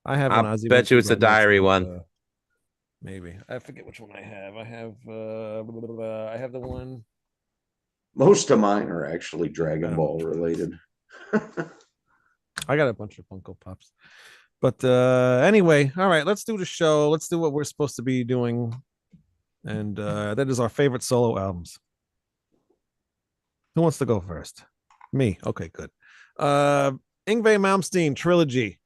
[SPEAKER 2] I have an
[SPEAKER 5] I'll
[SPEAKER 2] Ozzy.
[SPEAKER 5] bet you
[SPEAKER 2] one
[SPEAKER 5] it's the
[SPEAKER 2] right next to
[SPEAKER 5] diary
[SPEAKER 2] it,
[SPEAKER 5] one.
[SPEAKER 2] Maybe. I forget which one I have. I have I have the one.
[SPEAKER 3] Most of mine are actually Dragon
[SPEAKER 2] Oh.
[SPEAKER 3] Ball related.
[SPEAKER 2] I got a bunch of Funko Pops. But anyway, all right, let's do the show. Let's do what we're supposed to be doing. And that is our favorite solo albums. Who wants to go first? Me. Okay, good. Yngwie Malmsteen trilogy.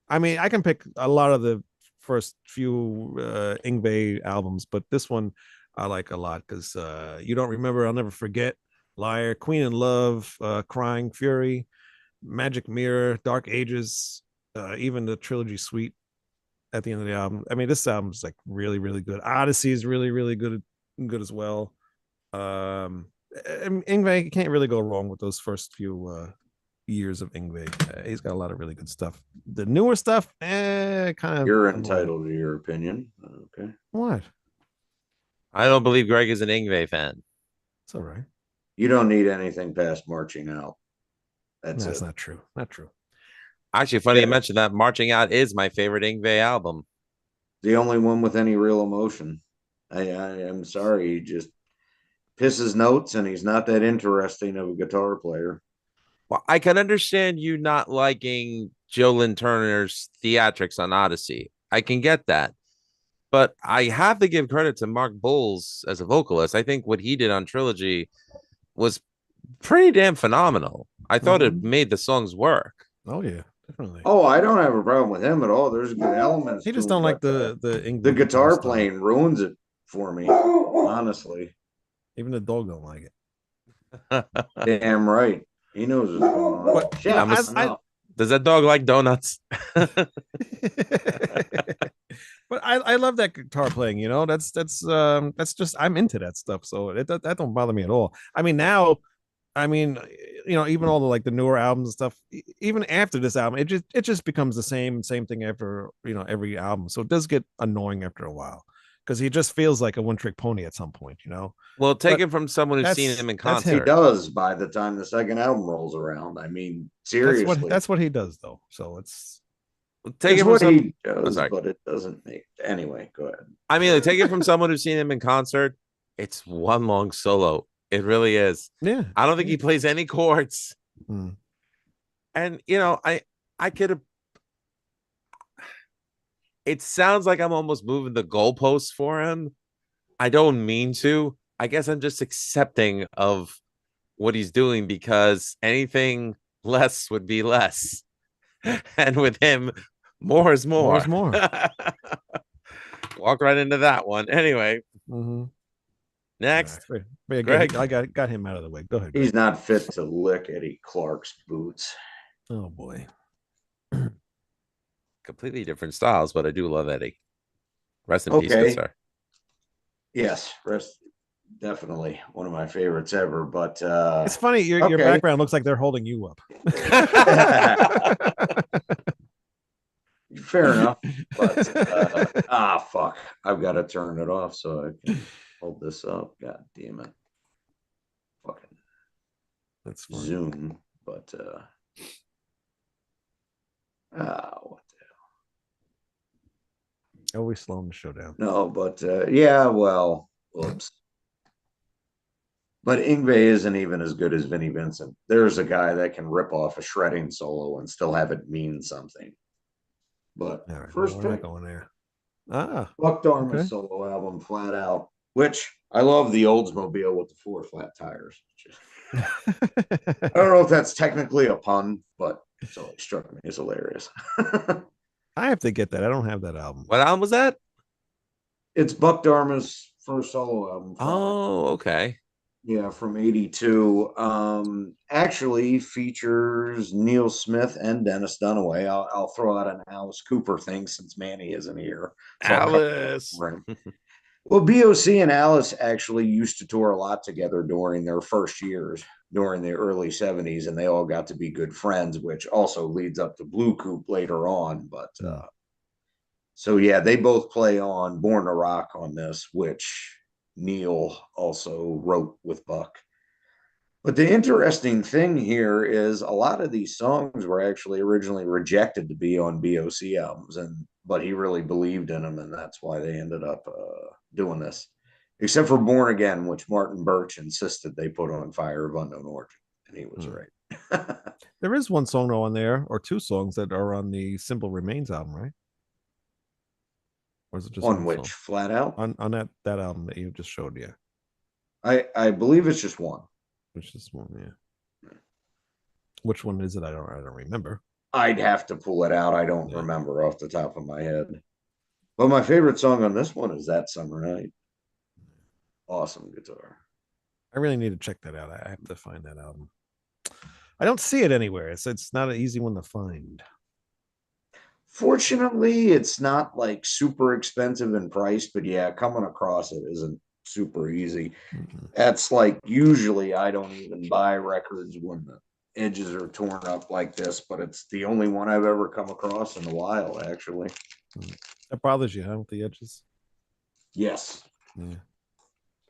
[SPEAKER 2] I mean, I can pick a lot of the first few Yngwie albums, but this one I like a lot because You Don't Remember, I'll Never Forget, Liar, Queen in Love, Crying Fury, Magic Mirror, Dark Ages, even the trilogy suite at the end of the album. I mean, this album is like really, really good. Odyssey is really, really good as well. Yngwie, you can't really go wrong with those first few years of Yngwie. He's got a lot of really good stuff. The newer stuff, kind of.
[SPEAKER 3] You're entitled to your opinion. Okay.
[SPEAKER 2] What?
[SPEAKER 5] I don't believe Greg is an Yngwie fan.
[SPEAKER 2] It's all right.
[SPEAKER 3] You don't need anything past Marching Out. That's
[SPEAKER 2] That's
[SPEAKER 3] it.
[SPEAKER 2] not true. Not true.
[SPEAKER 5] Actually, funny you
[SPEAKER 3] Yeah.
[SPEAKER 5] mentioned that. Marching Out is my favorite Yngwie album.
[SPEAKER 3] The only one with any real emotion. I am sorry. He just pisses notes and he's not that interesting of a guitar player.
[SPEAKER 5] Well, I can understand you not liking Joe Lynn Turner's theatrics on Odyssey. I can get that. But I have to give credit to Mark Bowles as a vocalist. I think what he did on Trilogy was pretty damn phenomenal. I thought it made the songs work.
[SPEAKER 2] Oh yeah, definitely.
[SPEAKER 3] Oh, I don't have a problem with him at all. There's good elements.
[SPEAKER 2] He just
[SPEAKER 3] to it,
[SPEAKER 2] don't like
[SPEAKER 3] but,
[SPEAKER 2] the Yngwie
[SPEAKER 3] the guitar
[SPEAKER 2] style.
[SPEAKER 3] playing ruins it for me. Honestly,
[SPEAKER 2] Even the dog don't like it.
[SPEAKER 3] damn right. He knows what's going on.
[SPEAKER 2] But,
[SPEAKER 3] Shut
[SPEAKER 5] I'm a-
[SPEAKER 3] up. No.
[SPEAKER 5] Does that dog like donuts?
[SPEAKER 2] But I love that guitar playing, you know. That's just I'm into that stuff. So that don't bother me at all. I mean, now, I mean, you know, even all the like the newer albums and stuff, even after this album, it just becomes the same thing after, you know, every album. So it does get annoying after a while because he just feels like a one trick pony at some point, you know.
[SPEAKER 5] Well, take
[SPEAKER 2] But
[SPEAKER 5] it from someone who's seen
[SPEAKER 2] that's-
[SPEAKER 5] him in
[SPEAKER 2] that's
[SPEAKER 3] He
[SPEAKER 2] him.
[SPEAKER 5] concert.
[SPEAKER 3] does by the time the second album rolls around. I mean, seriously.
[SPEAKER 2] That's what he does though. So it's
[SPEAKER 5] Take
[SPEAKER 3] It's
[SPEAKER 5] it from
[SPEAKER 3] what
[SPEAKER 5] some,
[SPEAKER 3] he does,
[SPEAKER 5] sorry.
[SPEAKER 3] but it doesn't make anyway. Go ahead.
[SPEAKER 5] I mean, take it from someone who's seen him in concert. It's one long solo. It really is.
[SPEAKER 2] yeah.
[SPEAKER 5] I don't think he plays any chords.
[SPEAKER 2] Mm.
[SPEAKER 5] And you know, I could have. It sounds like I'm almost moving the goalposts for him. I don't mean to. I guess I'm just accepting of what he's doing because anything less would be less. And with him, more is more.
[SPEAKER 2] More is more.
[SPEAKER 5] Walk right into that one. Anyway,
[SPEAKER 2] Mhm.
[SPEAKER 5] next.
[SPEAKER 2] All right. Yeah,
[SPEAKER 5] Greg.
[SPEAKER 2] I got him out of the way. Go ahead. Greg.
[SPEAKER 3] He's not fit to lick Eddie Clark's boots.
[SPEAKER 2] Oh boy.
[SPEAKER 5] Completely different styles, but I do love Eddie. Rest in peace, good
[SPEAKER 3] Okay.
[SPEAKER 5] sir.
[SPEAKER 3] Yes, definitely one of my favorites ever. But
[SPEAKER 2] It's funny. Your
[SPEAKER 3] okay.
[SPEAKER 2] background looks like they're holding you up.
[SPEAKER 3] fair enough. But fuck, I've got to turn it off so I can hold this up. God damn it, fucking
[SPEAKER 2] That's fine.
[SPEAKER 3] Zoom. But what
[SPEAKER 2] Always slowing the show down.
[SPEAKER 3] No, but yeah, well, whoops. But Yngwie isn't even as good as Vinnie Vincent. There's a guy that can rip off a shredding solo and still have it mean something. But
[SPEAKER 2] All right,
[SPEAKER 3] first
[SPEAKER 2] we're not
[SPEAKER 3] pick,
[SPEAKER 2] going there. Ah,
[SPEAKER 3] Buck Dharma
[SPEAKER 2] okay.
[SPEAKER 3] solo album, Flat Out, which I love the Oldsmobile with the 4 flat tires. I don't know if that's technically a pun, but it's always struck me as hilarious.
[SPEAKER 2] I have to get that. I don't have that album.
[SPEAKER 5] What album was that?
[SPEAKER 3] It's Buck Dharma's first solo album. Flat Out.
[SPEAKER 5] Oh, okay.
[SPEAKER 3] Yeah, from '82. Actually features Neil Smith and Dennis Dunaway. I'll throw out an Alice Cooper thing since Manny isn't here. So
[SPEAKER 5] Alice.
[SPEAKER 3] Well, BOC and Alice actually used to tour a lot together during their first years, during the early '70s, and they all got to be good friends, which also leads up to Blue Coupe later on. But so yeah, they both play on Born to Rock on this, which Neil also wrote with Buck. But the interesting thing here is a lot of these songs were actually originally rejected to be on BOC albums, but he really believed in them, and that's why they ended up doing this. Except for Born Again, which Martin Birch insisted they put on Fire of Unknown Origin, and he was right.
[SPEAKER 2] There is one song though on there, or two songs that are on the Simple Remains album, right? Or is it just
[SPEAKER 3] on
[SPEAKER 2] one
[SPEAKER 3] which
[SPEAKER 2] song?
[SPEAKER 3] Flat Out?
[SPEAKER 2] On that album that you just showed, yeah.
[SPEAKER 3] I believe it's just one.
[SPEAKER 2] Which is one, yeah. Which one is it? I don't remember.
[SPEAKER 3] I'd have to pull it out. I don't
[SPEAKER 2] Yeah.
[SPEAKER 3] remember off the top of my head. But my favorite song on this one is That Summer Night. Awesome guitar.
[SPEAKER 2] I really need to check that out. I have to find that album. I don't see it anywhere. It's not an easy one to find.
[SPEAKER 3] Fortunately, it's not like super expensive in price, but yeah, coming across it isn't super easy.
[SPEAKER 2] Mhm.
[SPEAKER 3] That's like usually I don't even buy records when the edges are torn up like this, but it's the only one I've ever come across in a while, actually.
[SPEAKER 2] That bothers you, huh, with the edges?
[SPEAKER 3] Yes.
[SPEAKER 2] Yeah.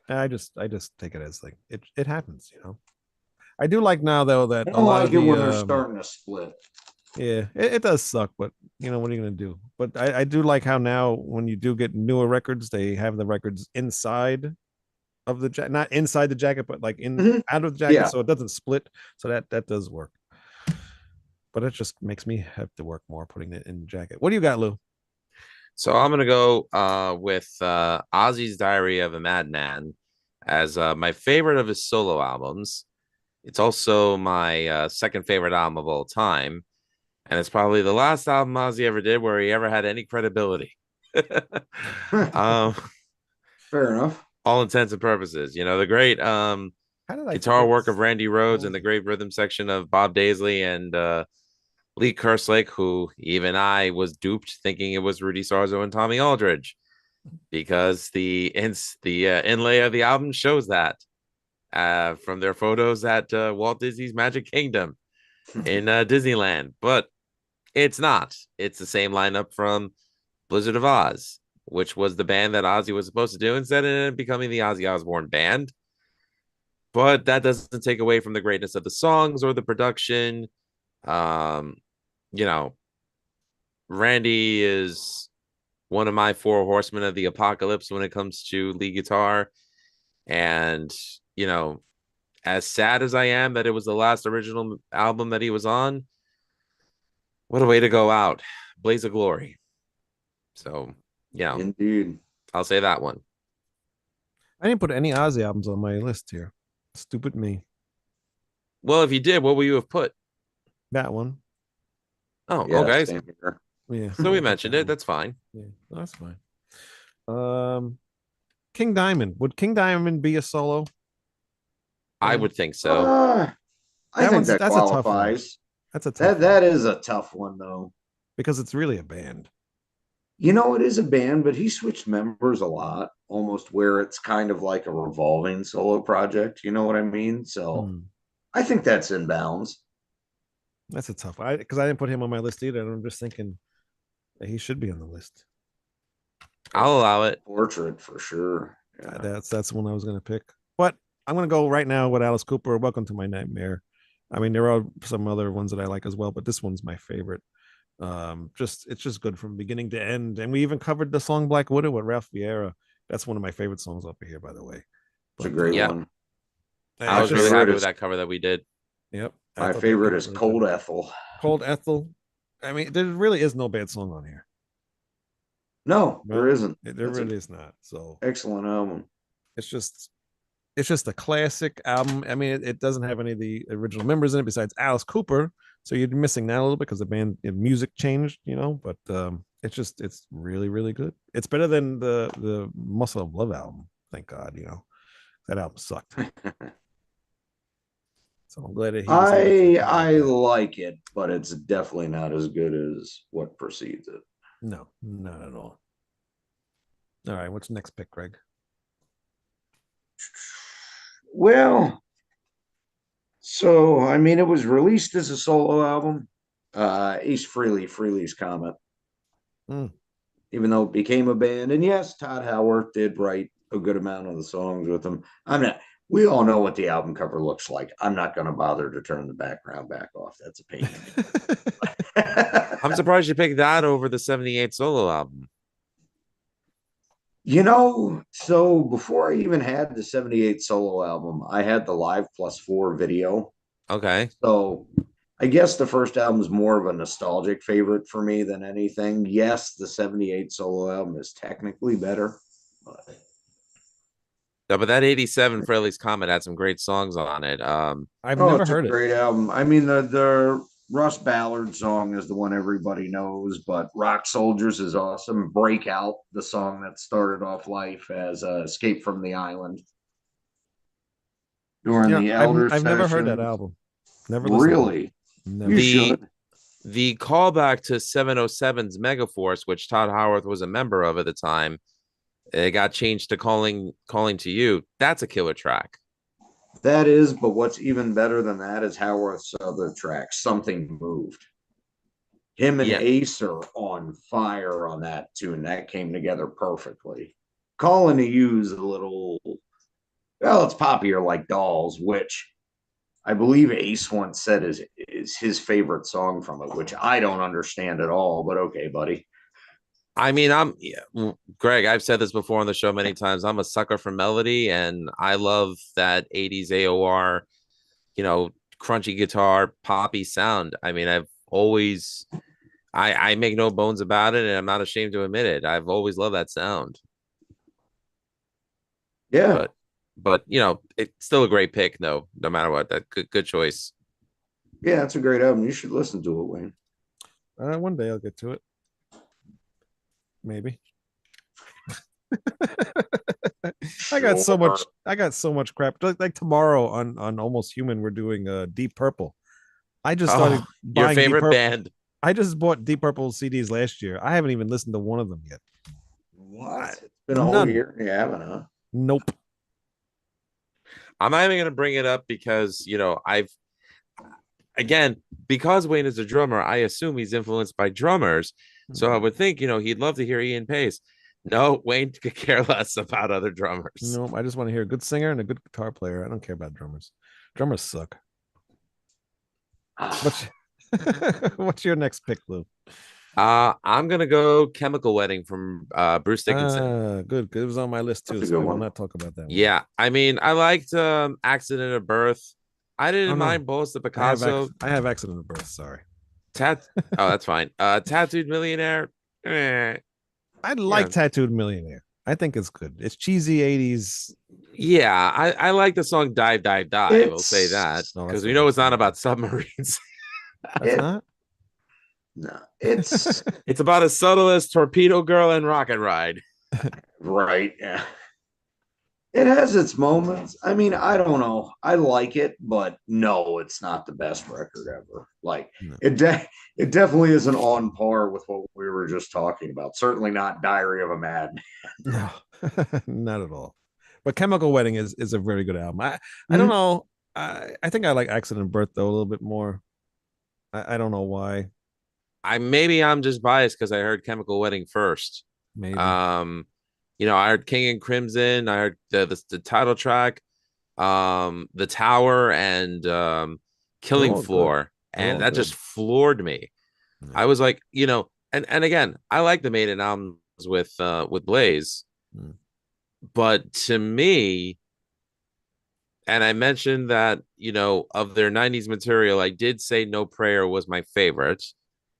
[SPEAKER 2] I just take it as like it happens, you know. I do like now though that
[SPEAKER 3] I
[SPEAKER 2] a
[SPEAKER 3] don't
[SPEAKER 2] lot
[SPEAKER 3] like
[SPEAKER 2] of
[SPEAKER 3] it
[SPEAKER 2] the,
[SPEAKER 3] when they're starting to split.
[SPEAKER 2] yeah, it does suck, but you know what are you gonna do? But I do like how now when you do get newer records, they have the records inside of the jacket, not inside the jacket, but like in out of the jacket,
[SPEAKER 3] Yeah.
[SPEAKER 2] so it doesn't split. So that does work. But it just makes me have to work more putting it in the jacket. What do you got, Lou?
[SPEAKER 5] So I'm gonna go with Ozzy's Diary of a Madman as my favorite of his solo albums. It's also my second favorite album of all time, and it's probably the last album Ozzy ever did where he ever had any credibility.
[SPEAKER 3] Fair enough.
[SPEAKER 5] All intents and purposes, you know, the great
[SPEAKER 2] How did I
[SPEAKER 5] guitar
[SPEAKER 2] forget
[SPEAKER 5] work
[SPEAKER 2] this?
[SPEAKER 5] of Randy Rhoads and the great rhythm section of Bob Daisley and Lee Kerslake, who even I was duped thinking it was Rudy Sarzo and Tommy Aldridge, because the inlay of the album shows that from their photos at Walt Disney's Magic Kingdom in Disneyland. But it's not. It's the same lineup from Blizzard of Oz, which was the band that Ozzy was supposed to do, instead of it becoming the Ozzy Osbourne Band. But that doesn't take away from the greatness of the songs or the production. You know, Randy is one of my four horsemen of the apocalypse when it comes to lead guitar. And, you know, as sad as I am that it was the last original album that he was on, what a way to go out. Blaze of Glory. So, yeah,
[SPEAKER 3] Indeed.
[SPEAKER 5] I'll say that one.
[SPEAKER 2] I didn't put any Ozzy albums on my list here. Stupid me.
[SPEAKER 5] Well, if you did, what would you have put?
[SPEAKER 2] That one.
[SPEAKER 5] Oh,
[SPEAKER 3] Yeah,
[SPEAKER 5] okay.
[SPEAKER 3] same here.
[SPEAKER 2] Yeah.
[SPEAKER 5] So we mentioned it. That's fine.
[SPEAKER 2] Yeah, that's fine. King Diamond. Would King Diamond be a solo?
[SPEAKER 5] I
[SPEAKER 2] Yeah.
[SPEAKER 5] would think so.
[SPEAKER 3] I
[SPEAKER 2] That
[SPEAKER 3] think
[SPEAKER 2] one's-
[SPEAKER 3] that
[SPEAKER 2] that's a tough one.
[SPEAKER 3] qualifies.
[SPEAKER 2] That's a tough
[SPEAKER 3] That
[SPEAKER 2] one,
[SPEAKER 3] is a tough one though.
[SPEAKER 2] because it's really a band.
[SPEAKER 3] You know, it is a band, but he switched members a lot, almost where it's kind of like a revolving solo project. You know what I mean? So
[SPEAKER 2] Hmm.
[SPEAKER 3] I think that's in bounds.
[SPEAKER 2] That's a tough. Because I didn't put him on my list either, and I'm just thinking that he should be on the list.
[SPEAKER 5] I'll allow it.
[SPEAKER 3] Portrait for sure. Yeah.
[SPEAKER 2] That's one I was gonna pick. But I'm gonna go right now with Alice Cooper. Welcome to My Nightmare. I mean, there are some other ones that I like as well, but this one's my favorite. It's just good from beginning to end. And we even covered the song Black Widow with Ralph Vieira. That's one of my favorite songs up here, by the way.
[SPEAKER 3] It's a great
[SPEAKER 5] Yeah.
[SPEAKER 3] one.
[SPEAKER 5] I was
[SPEAKER 2] just-
[SPEAKER 5] really
[SPEAKER 3] favorite
[SPEAKER 5] happy
[SPEAKER 3] is-
[SPEAKER 5] with that cover that we did.
[SPEAKER 2] Yep. I
[SPEAKER 3] My
[SPEAKER 2] thought that
[SPEAKER 3] favorite
[SPEAKER 2] cover
[SPEAKER 3] is
[SPEAKER 2] was
[SPEAKER 3] Cold
[SPEAKER 2] good.
[SPEAKER 3] Ethel.
[SPEAKER 2] Cold Ethel. I mean, there really is no bad song on here.
[SPEAKER 3] No, there
[SPEAKER 2] No,
[SPEAKER 3] isn't.
[SPEAKER 2] There
[SPEAKER 3] That's an
[SPEAKER 2] really is not. So
[SPEAKER 3] excellent album.
[SPEAKER 2] it's just a classic album. I mean, it doesn't have any of the original members in it besides Alice Cooper, so you're missing that a little bit because the band music changed, but it's really, really good. It's better than the Muscle of Love album, thank God. That album sucked. So I'm glad that he was able to
[SPEAKER 3] I
[SPEAKER 2] cover that.
[SPEAKER 3] like it, but it's definitely not as good as what precedes it.
[SPEAKER 2] No, not at all. All right, what's the next pick, Greg?
[SPEAKER 3] Well, so I mean, it was released as a solo album. Ace Frehley's Comet.
[SPEAKER 2] Hmm.
[SPEAKER 3] Even though it became a band, and yes, Todd Howard did write a good amount of the songs with them. We all know what the album cover looks like. I'm not going to bother to turn the background back off. That's a pain.
[SPEAKER 5] I'm surprised you picked that over the 78 solo album.
[SPEAKER 3] So before I even had the 78 solo album, I had the Live Plus 4 video.
[SPEAKER 5] Okay.
[SPEAKER 3] So I guess the first album is more of a nostalgic favorite for me than anything. Yes, the 78 solo album is technically better.
[SPEAKER 5] No, but that 87 Frehley's Comet had some great songs on it.
[SPEAKER 2] I've never
[SPEAKER 3] it's
[SPEAKER 2] heard
[SPEAKER 3] a
[SPEAKER 2] it.
[SPEAKER 3] great album. I mean, the Russ Ballard song is the one everybody knows, but Rock Soldiers is awesome. Breakout, the song that started off life as Escape from the Island. During the Elder
[SPEAKER 2] I've never heard that
[SPEAKER 3] sessions.
[SPEAKER 2] album. Never listened to it.
[SPEAKER 3] Really?
[SPEAKER 2] Never.
[SPEAKER 3] You
[SPEAKER 5] The-
[SPEAKER 3] should.
[SPEAKER 5] The callback to 707's Megaforce, which Todd Howard was a member of at the time, it got changed to calling to You. That's a killer track.
[SPEAKER 3] That is, but what's even better than that is Howard's other track, Something Moved. Him and
[SPEAKER 5] Yeah.
[SPEAKER 3] Ace are on fire on that tune. That came together perfectly. Calling to You is a little, it's poppier like Dolls, which I believe Ace once said is his favorite song from it, which I don't understand at all, but okay, buddy.
[SPEAKER 5] I mean, Greg, I've said this before on the show many times. I'm a sucker for melody, and I love that 80s AOR, crunchy guitar, poppy sound. I mean, I make no bones about it, and I'm not ashamed to admit it. I've always loved that sound.
[SPEAKER 3] Yeah.
[SPEAKER 5] But it's still a great pick, no matter what. That good choice.
[SPEAKER 3] Yeah, it's a great album. You should listen to it, Wayne.
[SPEAKER 2] One day I'll get to it. Maybe. I got so much crap. Like tomorrow on Almost Human, we're doing Deep Purple. I just started
[SPEAKER 5] Your
[SPEAKER 2] buying Deep
[SPEAKER 5] favorite
[SPEAKER 2] Purple.
[SPEAKER 5] band.
[SPEAKER 2] I just bought Deep Purple CDs last year. I haven't even listened to one of them yet.
[SPEAKER 3] What? It's been a whole
[SPEAKER 2] None.
[SPEAKER 3] year. You haven't, huh?
[SPEAKER 2] Nope.
[SPEAKER 5] I'm not even going to bring it up because, because Wayne is a drummer, I assume he's influenced by drummers. So I would think, he'd love to hear Ian Pace. No, Wayne could care less about other drummers.
[SPEAKER 2] Nope. I just want to hear a good singer and a good guitar player. I don't care about drummers. Drummers suck. What's your next pick, Lou?
[SPEAKER 5] I'm going to go Chemical Wedding from Bruce Dickinson.
[SPEAKER 2] Good. It was on my list too,
[SPEAKER 3] That's a
[SPEAKER 2] so I
[SPEAKER 3] good
[SPEAKER 2] will
[SPEAKER 3] one.
[SPEAKER 2] not talk about that one.
[SPEAKER 5] Yeah, I mean, I liked Accident of Birth. I didn't
[SPEAKER 2] Oh, no.
[SPEAKER 5] mind Boss the
[SPEAKER 2] I have,
[SPEAKER 5] Picasso.
[SPEAKER 2] I have Accident of Birth. Sorry.
[SPEAKER 5] Oh, that's fine. Tattooed Millionaire.
[SPEAKER 2] I like
[SPEAKER 5] Yeah.
[SPEAKER 2] Tattooed Millionaire. I think it's good. It's cheesy 80s.
[SPEAKER 5] Yeah, I like the song Dive, Dive, Dive. I'll say that
[SPEAKER 3] It's-
[SPEAKER 2] No,
[SPEAKER 5] because
[SPEAKER 2] that's
[SPEAKER 5] we
[SPEAKER 2] what
[SPEAKER 5] know
[SPEAKER 2] I'm
[SPEAKER 5] it's not
[SPEAKER 2] saying.
[SPEAKER 5] about submarines.
[SPEAKER 2] That's
[SPEAKER 3] It-
[SPEAKER 2] not.
[SPEAKER 3] No, it's
[SPEAKER 5] It's about as subtle as Torpedo Girl and Rocket Ride.
[SPEAKER 3] right. Yeah. It has its moments. I mean, I don't know. I like it, but no, it's not the best record ever. Like
[SPEAKER 2] No.
[SPEAKER 3] it definitely isn't on par with what we were just talking about. Certainly not Diary of a Madman.
[SPEAKER 2] No, not at all. But Chemical Wedding is a very good album. I don't
[SPEAKER 3] Mhm.
[SPEAKER 2] know. I think I like Accident Birth though a little bit more. I don't know why.
[SPEAKER 5] I'm just biased because I heard Chemical Wedding first.
[SPEAKER 2] Maybe.
[SPEAKER 5] I heard King and Crimson, I heard the title track, The Tower, and Killing
[SPEAKER 2] all good.
[SPEAKER 5] Floor,
[SPEAKER 2] They're all
[SPEAKER 5] and that just
[SPEAKER 2] good.
[SPEAKER 5] floored me.
[SPEAKER 2] Yeah.
[SPEAKER 5] I was like, and again, I like the Maiden albums with Blaze,
[SPEAKER 2] Mm.
[SPEAKER 5] but to me, and I mentioned that, of their 90s material, I did say No Prayer was my favorite,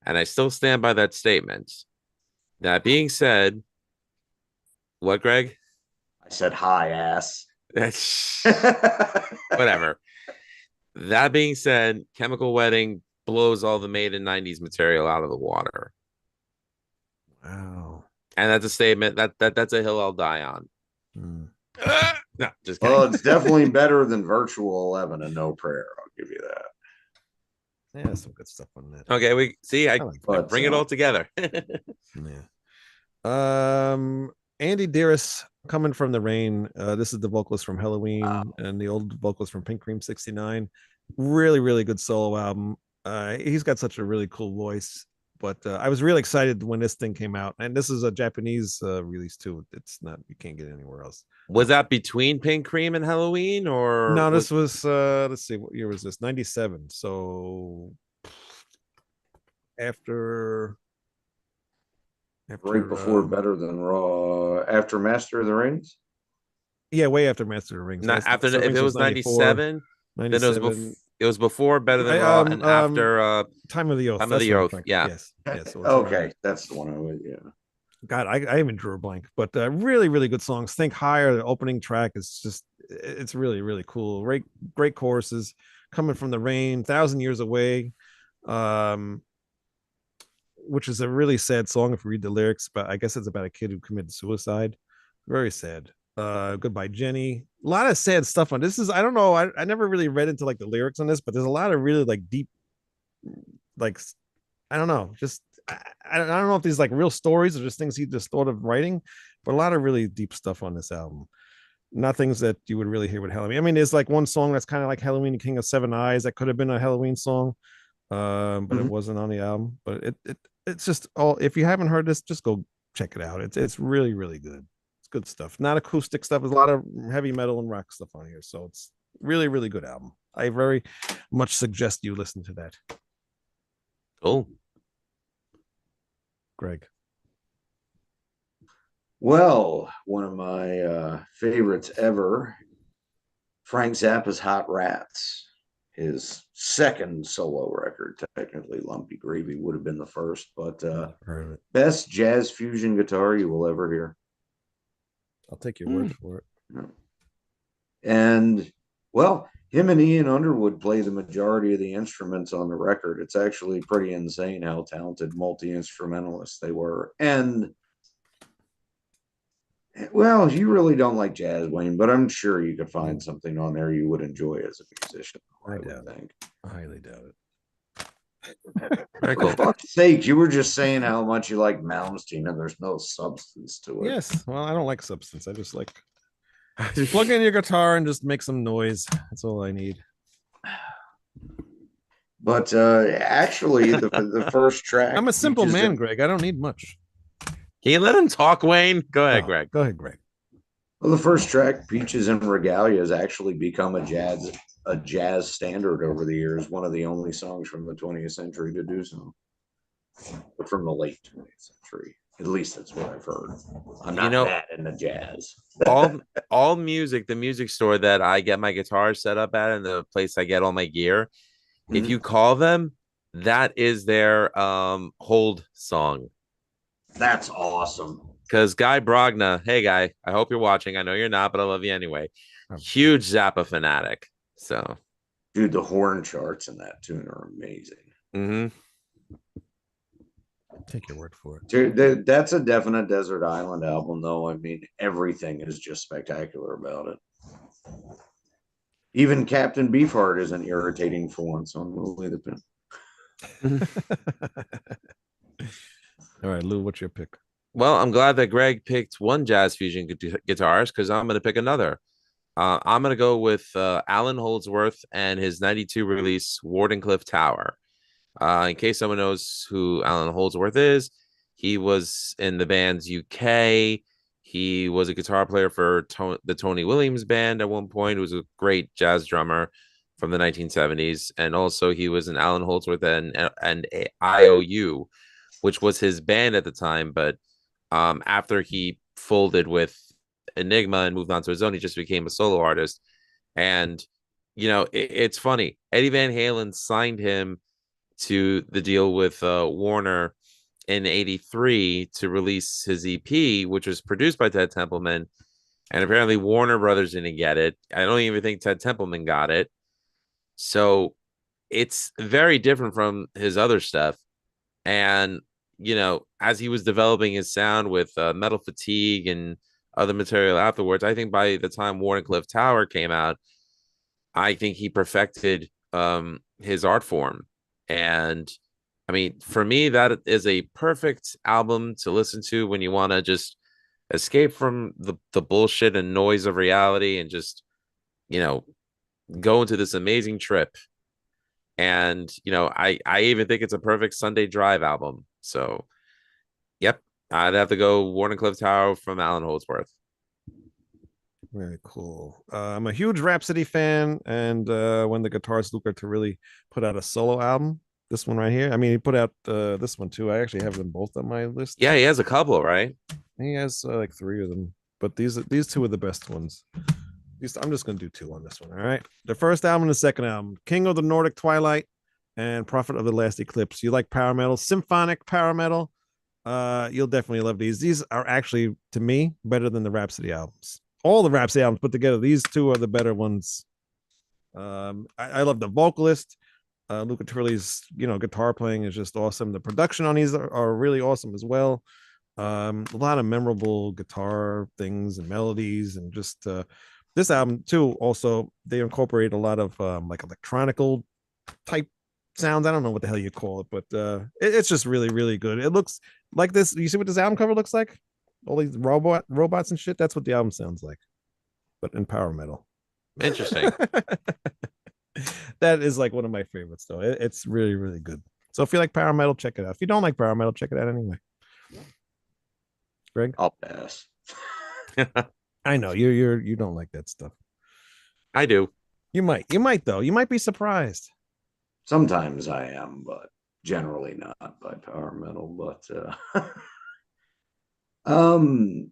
[SPEAKER 5] and I still stand by that statement. That being said, what, Greg?
[SPEAKER 3] I said hi ass.
[SPEAKER 5] Whatever. That being said, Chemical Wedding blows all the Maiden 90s material out of the water.
[SPEAKER 2] Wow.
[SPEAKER 5] And that's a statement that's a hill I'll die on.
[SPEAKER 2] Mm.
[SPEAKER 5] No, just kidding.
[SPEAKER 3] Well, it's definitely better than Virtual 11 and No Prayer. I'll give you that.
[SPEAKER 2] Yeah, some good stuff on that.
[SPEAKER 5] Okay, we see. I
[SPEAKER 2] like
[SPEAKER 3] But,
[SPEAKER 5] bring it all together.
[SPEAKER 2] Yeah. Andy Dearest, Coming from the Rain. This is the vocalist from Halloween
[SPEAKER 3] Wow.
[SPEAKER 2] and the old vocalist from Pink Cream 69. Really, really good solo album. He's got such a really cool voice. But I was really excited when this thing came out. And this is a Japanese release too. It's not, you can't get it anywhere else.
[SPEAKER 5] Was that between Pink Cream and Halloween, or
[SPEAKER 2] No, this was let's see, what year was this? 97. So after
[SPEAKER 3] right before Better Than Raw, after Master of the Rings.
[SPEAKER 2] Yeah, way after Master of the Rings.
[SPEAKER 5] not after?
[SPEAKER 2] Master of the
[SPEAKER 5] If
[SPEAKER 2] Rings
[SPEAKER 5] it was 97, then it was
[SPEAKER 2] 97.
[SPEAKER 5] it was before Better Than Raw, and after
[SPEAKER 2] Time of the Oath.
[SPEAKER 5] Time of
[SPEAKER 2] That's
[SPEAKER 5] the
[SPEAKER 2] what I'm
[SPEAKER 5] Oath,
[SPEAKER 2] thinking.
[SPEAKER 5] yeah.
[SPEAKER 2] Yes. So
[SPEAKER 3] Okay, that's the one I would. Yeah.
[SPEAKER 2] God, I even drew a blank, but really, really good songs. Think Higher, the opening track is just, it's really, really cool. Great choruses. Coming from the Rain, 1,000 Years Away, which is a really sad song if you read the lyrics, but I guess it's about a kid who committed suicide. Very sad. Goodbye Jenny. A lot of sad stuff on this. I don't know, I never really read into like the lyrics on this, but there's a lot of really like deep, like, I don't know, just I don't know if these like real stories or just things he just thought of writing, but a lot of really deep stuff on this album. Not things that you would really hear with Halloween. I mean, there's like one song that's kind of like Halloween, King of Seven Eyes, that could have been a Halloween song, but it wasn't on the album. But it's just all. If you haven't heard this, just go check it out. It's really, really good. It's good stuff. Not acoustic stuff. There's a lot of heavy metal and rock stuff on here, so it's really, really good album. I very much suggest you listen to that.
[SPEAKER 5] cool.
[SPEAKER 2] Greg.
[SPEAKER 3] Well, one of my favorites ever, Frank Zappa's Hot Rats, his second solo record. Technically, Lumpy Gravy would have been the first, but
[SPEAKER 2] Heard it.
[SPEAKER 3] best jazz fusion guitar you will ever hear.
[SPEAKER 2] I'll take your word for it.
[SPEAKER 3] And well, him and Ian Underwood play the majority of the instruments on the record. It's actually pretty insane how talented multi-instrumentalists they were. And well, you really don't like jazz, Wayne, but I'm sure you could find something on there you would enjoy as a musician. I would think.
[SPEAKER 2] I highly doubt it.
[SPEAKER 5] Very
[SPEAKER 3] For
[SPEAKER 5] cool.
[SPEAKER 3] fuck's sake, you were just saying how much you like Malmsteen, and there's no substance to it.
[SPEAKER 2] Yes. Well, I don't like substance. I just like plug in your guitar and just make some noise. That's all I need.
[SPEAKER 3] But actually, the first track.
[SPEAKER 2] I'm a simple
[SPEAKER 3] features
[SPEAKER 2] man,
[SPEAKER 3] a-
[SPEAKER 2] Greg. I don't need much.
[SPEAKER 5] Can you let him talk, Wayne? Go ahead,
[SPEAKER 2] Oh,
[SPEAKER 5] Greg.
[SPEAKER 2] Go ahead, Greg.
[SPEAKER 3] Well, the first track, Peaches and Regalia, has actually become a jazz standard over the years. One of the only songs from the 20th century to do so, but from the late 20th century. At least that's what I've heard. I'm not that into jazz.
[SPEAKER 5] all music, the music store that I get my guitar set up at, and the place I get all my gear, if you call them, that is their hold song.
[SPEAKER 3] That's awesome.
[SPEAKER 5] Because Guy Brogna, hey Guy, I hope you're watching. I know you're not, but I love you anyway.
[SPEAKER 2] Oh.
[SPEAKER 5] Huge Zappa fanatic. So,
[SPEAKER 3] Dude, the horn charts in that tune are amazing.
[SPEAKER 5] Hmm.
[SPEAKER 2] Take your word for it.
[SPEAKER 3] Dude, that's a definite desert island album, though. I mean, everything is just spectacular about it. Even Captain Beefheart isn't irritating for once on Lily the Pimp.
[SPEAKER 2] All right, Lou, what's your pick?
[SPEAKER 5] Well, I'm glad that Greg picked one jazz fusion guitarist because I'm going to pick another. I'm going to go with Alan Holdsworth and his 92 release Wardenclyffe Tower. In case someone knows who Alan Holdsworth is, he was in the band's UK. He was a guitar player for the Tony Williams band at one point. He was a great jazz drummer from the 1970s. And also he was in Alan Holdsworth and IOU, which was his band at the time. But after he folded with Enigma and moved on to his own, he just became a solo artist. And, it's funny. Eddie Van Halen signed him to the deal with Warner in '83 to release his EP, which was produced by Ted Templeman. And apparently Warner Brothers didn't get it. I don't even think Ted Templeman got it. So it's very different from his other stuff. And, as he was developing his sound with Metal Fatigue and other material afterwards, I think by the time Wardenclyffe Tower came out, I think he perfected his art form. And I mean, for me, that is a perfect album to listen to when you want to just escape from the bullshit and noise of reality and just, go into this amazing trip. And, I even think it's a perfect Sunday drive album. So, yep, I'd have to go Wardenclyffe Tower from Alan Holdsworth.
[SPEAKER 2] Very cool. I'm a huge Rhapsody fan, and when the guitarist Luca Turilli put out a solo album, this one right here. I mean, he put out this one too. I actually have them both on my list.
[SPEAKER 5] Yeah, he has a couple, right?
[SPEAKER 2] He has like 3 of them, but these 2 are the best ones. I'm just gonna do 2 on this one. All right. The first album and the second album, King of the Nordic Twilight and Prophet of the Last Eclipse. You like power metal, symphonic power metal? You'll definitely love these. These are actually, to me, better than the Rhapsody albums. All the Rhapsody albums put together, these 2 are the better ones. I love the vocalist. Luca Turilli's, guitar playing is just awesome. The production on these are really awesome as well. A lot of memorable guitar things and melodies, and just this album too. Also, they incorporate a lot of like electronical type sounds. I don't know what the hell you call it, but it's just really, really good. It looks like this. You see what this album cover looks like? All these robots and shit. That's what the album sounds like, but in power metal.
[SPEAKER 5] Interesting.
[SPEAKER 2] That is like one of my favorites, though. It's really, really good. So if you like power metal, check it out. If you don't like power metal, check it out anyway. Greg,
[SPEAKER 3] I'll pass.
[SPEAKER 2] I know you don't like that stuff.
[SPEAKER 5] I do.
[SPEAKER 2] You might though. You might be surprised.
[SPEAKER 3] Sometimes I am, but generally not by power metal. But and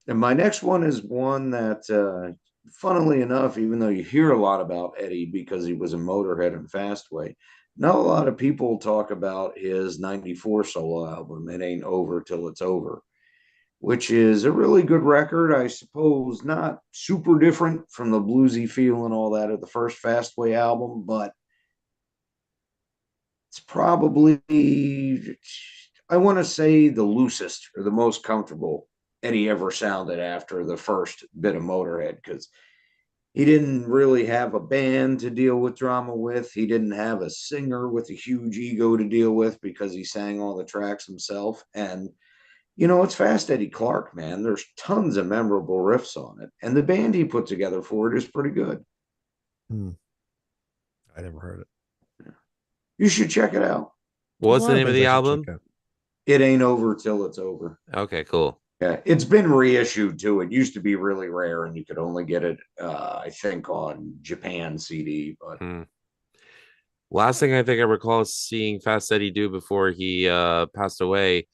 [SPEAKER 3] my next one is one that funnily enough, even though you hear a lot about Eddie because he was a Motorhead and Fastway, not a lot of people talk about his 94 solo album, It Ain't Over Till It's Over, which is a really good record. I suppose not super different from the bluesy feel and all that of the first Fastway album, but it's probably, I want to say, the loosest or the most comfortable Eddie ever sounded after the first bit of Motorhead, because he didn't really have a band to deal with drama with. He didn't have a singer with a huge ego to deal with because he sang all the tracks himself. And, it's Fast Eddie Clarke, man. There's tons of memorable riffs on it. And the band he put together for it is pretty good.
[SPEAKER 2] I never heard it.
[SPEAKER 3] You should check it out.
[SPEAKER 5] What's the name of the album?
[SPEAKER 3] It Ain't Over Till It's Over.
[SPEAKER 5] Okay, cool.
[SPEAKER 3] Yeah, it's been reissued too. It used to be really rare, and you could only get it, I think, on Japan CD. But
[SPEAKER 5] last thing I think I recall seeing Fast Eddie do before he passed away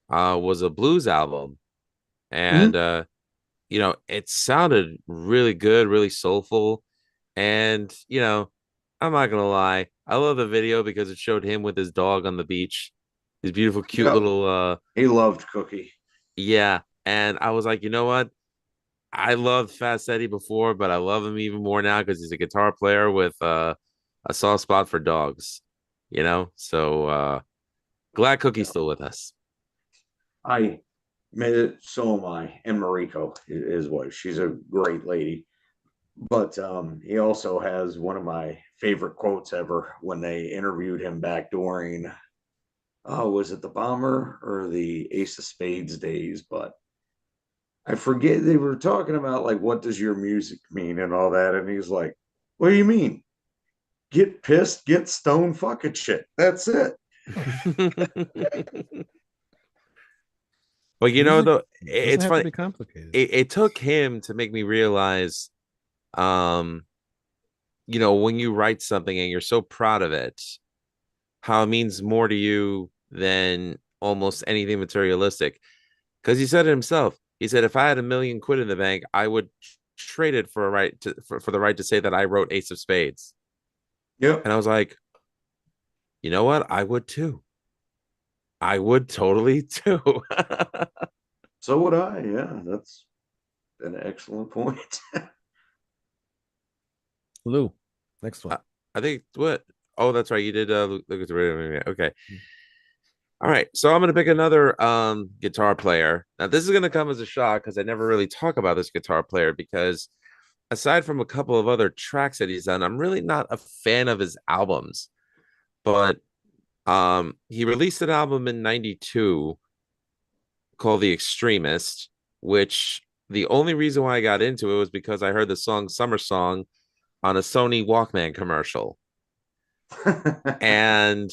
[SPEAKER 5] was a blues album, and it sounded really good, really soulful, and I'm not gonna lie, I love the video because it showed him with his dog on the beach, his beautiful, cute little.
[SPEAKER 3] He loved Cookie.
[SPEAKER 5] Yeah, and I was like, you know what? I loved Fast Eddie before, but I love him even more now because he's a guitar player with a soft spot for dogs. So glad Cookie's still with us.
[SPEAKER 3] I made it. So am I. And Mariko, his wife. She's a great lady. But he also has one of my favorite quotes ever when they interviewed him back during, oh, was it the Bomber or the Ace of Spades days? But I forget, they were talking about like, what does your music mean and all that. And he's like, what do you mean? Get pissed, get stoned, fucking shit. That's it.
[SPEAKER 5] But
[SPEAKER 2] Doesn't
[SPEAKER 5] it's
[SPEAKER 2] have to
[SPEAKER 5] funny.
[SPEAKER 2] be complicated.
[SPEAKER 5] It took him to make me realize, when you write something and you're so proud of it, how it means more to you than almost anything materialistic. Because he said it himself. He said, if I had £1 million in the bank, I would trade it for for the right to say that I wrote Ace of Spades.
[SPEAKER 3] Yep.
[SPEAKER 5] And I was like, you know what? I would too. I would totally too.
[SPEAKER 3] So would I. Yeah, that's an excellent point.
[SPEAKER 2] Lou, next one.
[SPEAKER 5] I think what? Oh, that's right. You did look at the radio. Okay. All right. So I'm gonna pick another guitar player. Now this is gonna come as a shock because I never really talk about this guitar player because aside from a couple of other tracks that he's done, I'm really not a fan of his albums. But he released an album in 92 called The Extremist, which the only reason why I got into it was because I heard the song Summer Song on a Sony Walkman commercial. And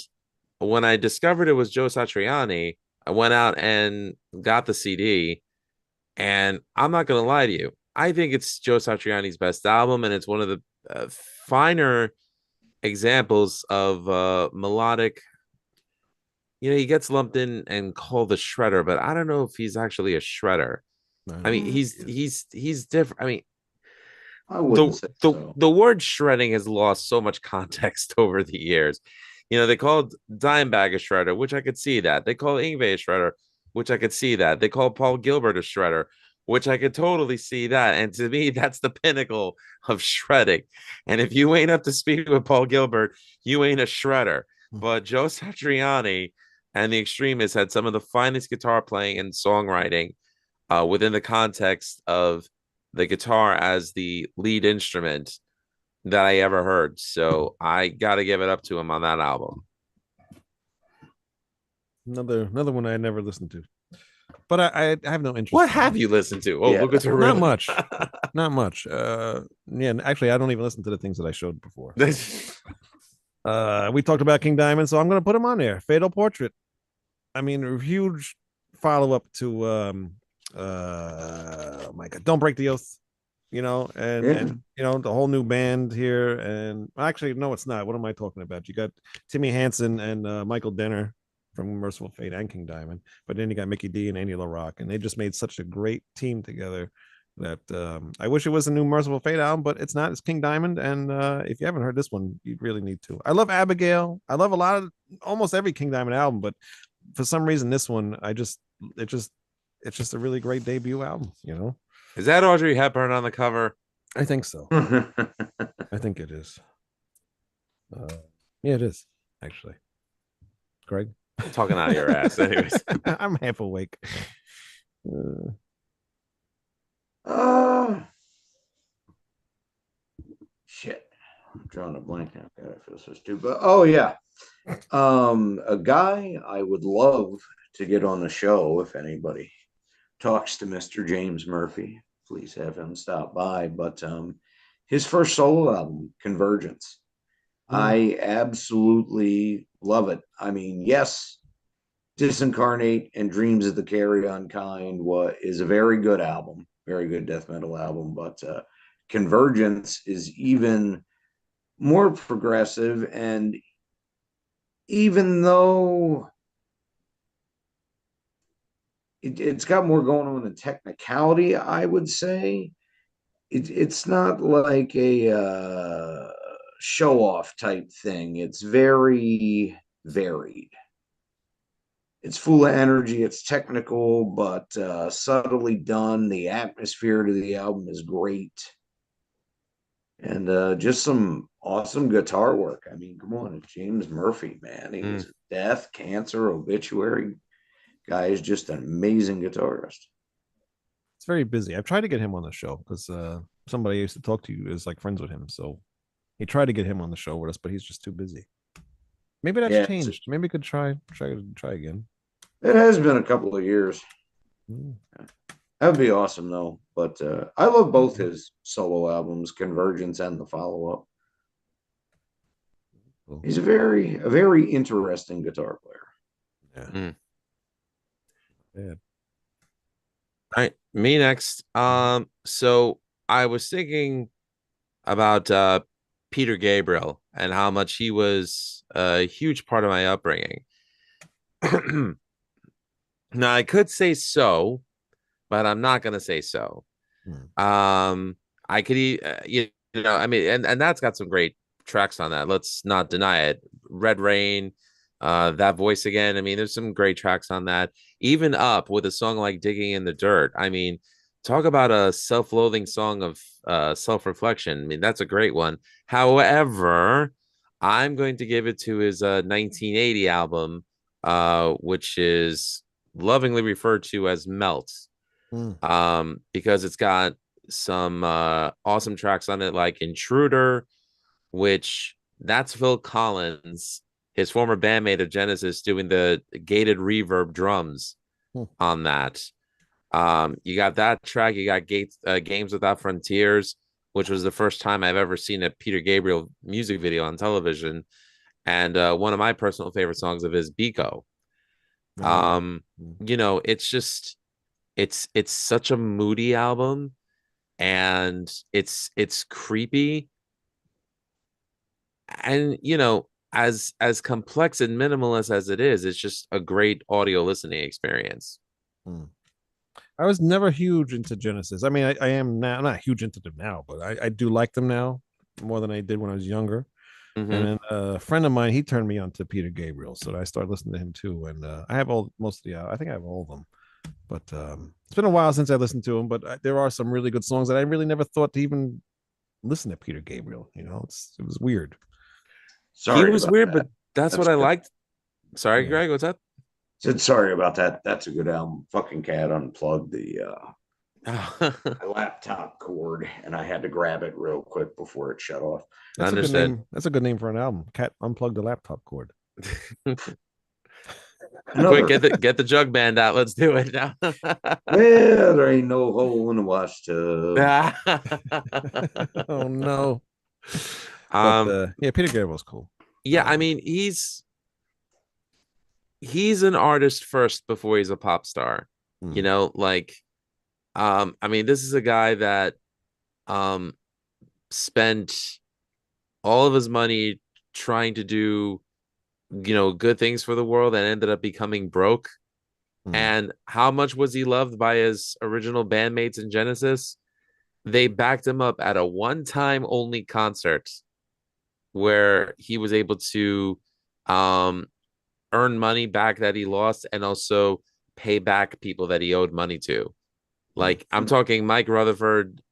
[SPEAKER 5] when I discovered it was Joe Satriani, I went out and got the CD. And I'm not going to lie to you. I think it's Joe Satriani's best album. And it's one of the finer examples of melodic. He gets lumped in and called a shredder, but I don't know if he's actually a shredder. I mean, he's different. I mean,
[SPEAKER 3] I wouldn't say so.
[SPEAKER 5] the word shredding has lost so much context over the years. They called Dimebag a shredder, which I could see that. They call Yngwie a shredder, which I could see that. They call Paul Gilbert a shredder, which I could totally see that. And to me, that's the pinnacle of shredding. And if you ain't up to speed with Paul Gilbert, you ain't a shredder. But Joe Satriani and the Extremists had some of the finest guitar playing and songwriting within the context of the guitar as the lead instrument that I ever heard. So I got to give it up to him on that album.
[SPEAKER 2] Another one I never listened to, but I have no interest.
[SPEAKER 5] What have you listened to? Oh,
[SPEAKER 3] Yeah.
[SPEAKER 5] look at the
[SPEAKER 2] Not much. Not much. Yeah, actually, I don't even listen to the things that I showed before. We talked about King Diamond, so I'm going to put him on there. Fatal Portrait. I mean, a huge follow up to oh my God, Don't Break the Oath. And the whole new band here, and actually, no, it's not. What am I talking about? You got Timmy Hansen and Michael Denner from Merciful Fate and King Diamond, but then you got Mickey D and Andy LaRock, and they just made such a great team together that I wish it was a new Merciful Fate album, but it's not. It's King Diamond, and if you haven't heard this one, you really need to. I love Abigail. I love almost every King Diamond album, but for some reason, this one, it's just a really great debut album.
[SPEAKER 5] Is that Audrey Hepburn on the cover?
[SPEAKER 2] I think so. I think it is. Yeah, it is actually. Greg,
[SPEAKER 5] Talking out of your ass, anyways.
[SPEAKER 2] I'm half awake.
[SPEAKER 3] Shit. I'm drawing a blank now. God, I feel so stupid. But, oh yeah. A guy I would love to get on the show if anybody talks to Mr. James Murphy. Please have him stop by. But his first solo album, Convergence, I absolutely love it. I mean, yes, Disincarnate and Dreams of the Carrion Kind is a very good album, very good death metal album. But Convergence is even more progressive, and even though it's got more going on in technicality, I would say it's not like a show off type thing. It's very varied. It's full of energy. It's technical, but subtly done. The atmosphere to the album is great. And just some awesome guitar work. I mean, come on, it's James Murphy, man. He was Death, Cancer, Obituary. Guy is just an amazing guitarist.
[SPEAKER 2] It's very busy. I've tried to get him on the show because somebody I used to talk to is like friends with him. So he tried to get him on the show with us, but he's just too busy. Maybe that's
[SPEAKER 3] Yeah,
[SPEAKER 2] changed. Maybe we could try again.
[SPEAKER 3] it has been a couple of years.
[SPEAKER 2] Mm.
[SPEAKER 3] That would be awesome, though. But I love both his solo albums, Convergence and the follow up.
[SPEAKER 2] Cool.
[SPEAKER 3] He's a very interesting guitar player.
[SPEAKER 2] Yeah.
[SPEAKER 5] All right, me next. So I was thinking about Peter Gabriel and how much he was a huge part of my upbringing. Now I could say so, but I'm not gonna say so. I could, you know, I mean, and that's got some great tracks on that. Let's not deny it. Red Rain, That Voice Again. I mean, there's some great tracks on that. Even Up with a song like Digging in the Dirt. I mean, talk about a self-loathing song of self-reflection. I mean, that's a great one. However, I'm going to give it to his 1980 album, which is lovingly referred to as Melt. Because it's got some awesome tracks on it, like Intruder, which that's Phil Collins, his former bandmate of Genesis, doing the gated reverb drums on that. You got that track. You got Games Without Frontiers, which was the first time I've ever seen a Peter Gabriel music video on television, and one of my personal favorite songs of his, Biko. You know, it's just it's such a moody album, and it's creepy, and you know, as complex and minimalist as it is, it's just a great audio listening experience.
[SPEAKER 2] I was never huge into Genesis. I mean, I am now. I'm not huge into them now, but I do like them now more than I did when I was younger. And then a friend of mine, he turned me on to Peter Gabriel, so I started listening to him too. And I have most of the, I think I have all of them. But it's been a while since I listened to him. But there are some really good songs that I really never thought to even listen to Peter Gabriel. You know, it was weird.
[SPEAKER 3] Sorry,
[SPEAKER 5] he was weird,
[SPEAKER 3] that.
[SPEAKER 5] but that's what
[SPEAKER 3] good.
[SPEAKER 5] I liked. Sorry,
[SPEAKER 2] Yeah.
[SPEAKER 5] Greg, what's up?
[SPEAKER 3] Said sorry about that. That's a good album. Fucking Cat unplugged the my laptop cord, and I had to grab it real quick before it shut off.
[SPEAKER 2] That's a good
[SPEAKER 5] Understood.
[SPEAKER 2] name. That's a good name for an album. Cat unplugged the laptop cord.
[SPEAKER 5] Quick, get the jug band out. Let's do it now.
[SPEAKER 3] Well, there ain't no hole in the washtub.
[SPEAKER 2] Oh no. But, yeah, Peter Gabriel's cool.
[SPEAKER 5] Yeah, I mean, he's an artist first before he's a pop star. You know, like, I mean, this is a guy that spent all of his money trying to do, you know, good things for the world, and ended up becoming broke. And how much was he loved by his original bandmates in Genesis? They backed him up at a one-time only concert where he was able to earn money back that he lost, and also pay back people that he owed money to. Like, I'm talking Mike Rutherford.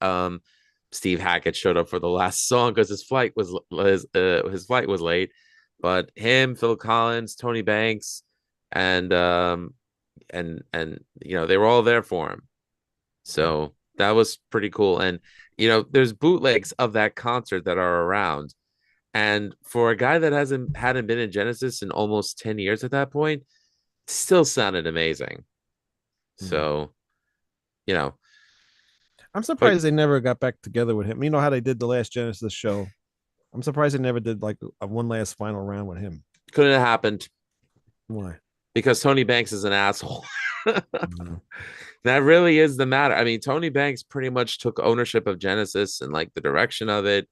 [SPEAKER 5] Steve Hackett showed up for the last song because his flight was late. But him, Phil Collins, Tony Banks, and you know, they were all there for him. So that was pretty cool. And you know, there's bootlegs of that concert that are around. And for a guy that hadn't been in Genesis in almost 10 years at that point, it still sounded amazing. So, you know,
[SPEAKER 2] I'm surprised they never got back together with him. You know how they did the last Genesis show? I'm surprised they never did like a one last final round with him.
[SPEAKER 5] couldn't have happened.
[SPEAKER 2] Why?
[SPEAKER 5] Because Tony Banks is an asshole. That really is the matter. I mean, Tony Banks pretty much took ownership of Genesis and like the direction of it.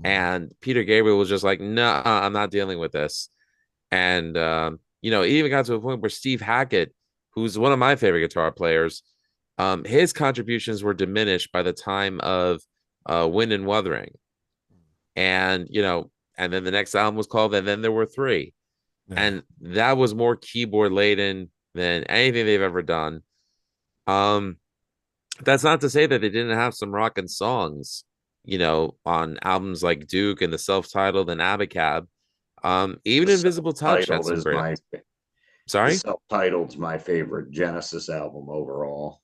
[SPEAKER 5] And Peter Gabriel was just like, no, I'm not dealing with this. And, you know, it even got to a point where Steve Hackett, who's one of my favorite guitar players, his contributions were diminished by the time of Wind and Wuthering. And, you know, and then the next album was called And Then There Were Three. Yeah. And that was more keyboard laden than anything they've ever done. That's not to say that they didn't have some rockin' songs on albums like Duke and the self-titled and Abacab. Even
[SPEAKER 3] The
[SPEAKER 5] Invisible Touch had
[SPEAKER 3] self-titled
[SPEAKER 5] some
[SPEAKER 3] is
[SPEAKER 5] great.
[SPEAKER 3] the
[SPEAKER 5] Sorry.
[SPEAKER 3] self-titled's my favorite Genesis album overall.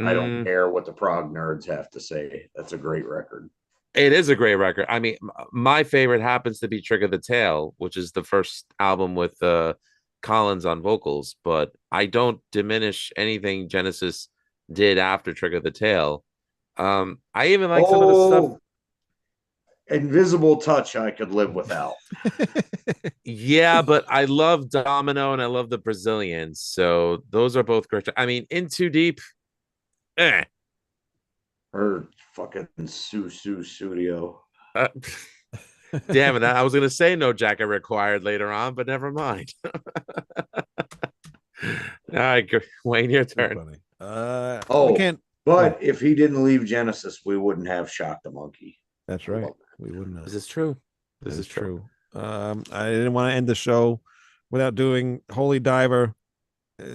[SPEAKER 3] I don't
[SPEAKER 5] Mm,
[SPEAKER 3] care what the prog nerds have to say. That's a great record.
[SPEAKER 5] it is a great record. I mean, my favorite happens to be Trick of the Tail, which is the first album with Collins on vocals, but I don't diminish anything Genesis did after Trick of the Tail. I even like some of the stuff.
[SPEAKER 3] Oh, Invisible Touch I could live without.
[SPEAKER 5] Yeah, but I love Domino and I love the Brazilians. So those are both great. I mean, In Too Deep, eh.
[SPEAKER 3] Or fucking Su Studio.
[SPEAKER 5] Uh, damn it. I was going to say no jacket required later on, but never mind. All right, Wayne, your turn.
[SPEAKER 2] Funny.
[SPEAKER 3] Oh,
[SPEAKER 2] we can't.
[SPEAKER 3] But if he didn't leave Genesis, we wouldn't have Shock the Monkey.
[SPEAKER 2] That's right. We wouldn't have.
[SPEAKER 5] This is true.
[SPEAKER 2] This is true. I didn't want to end the show without doing Holy Diver,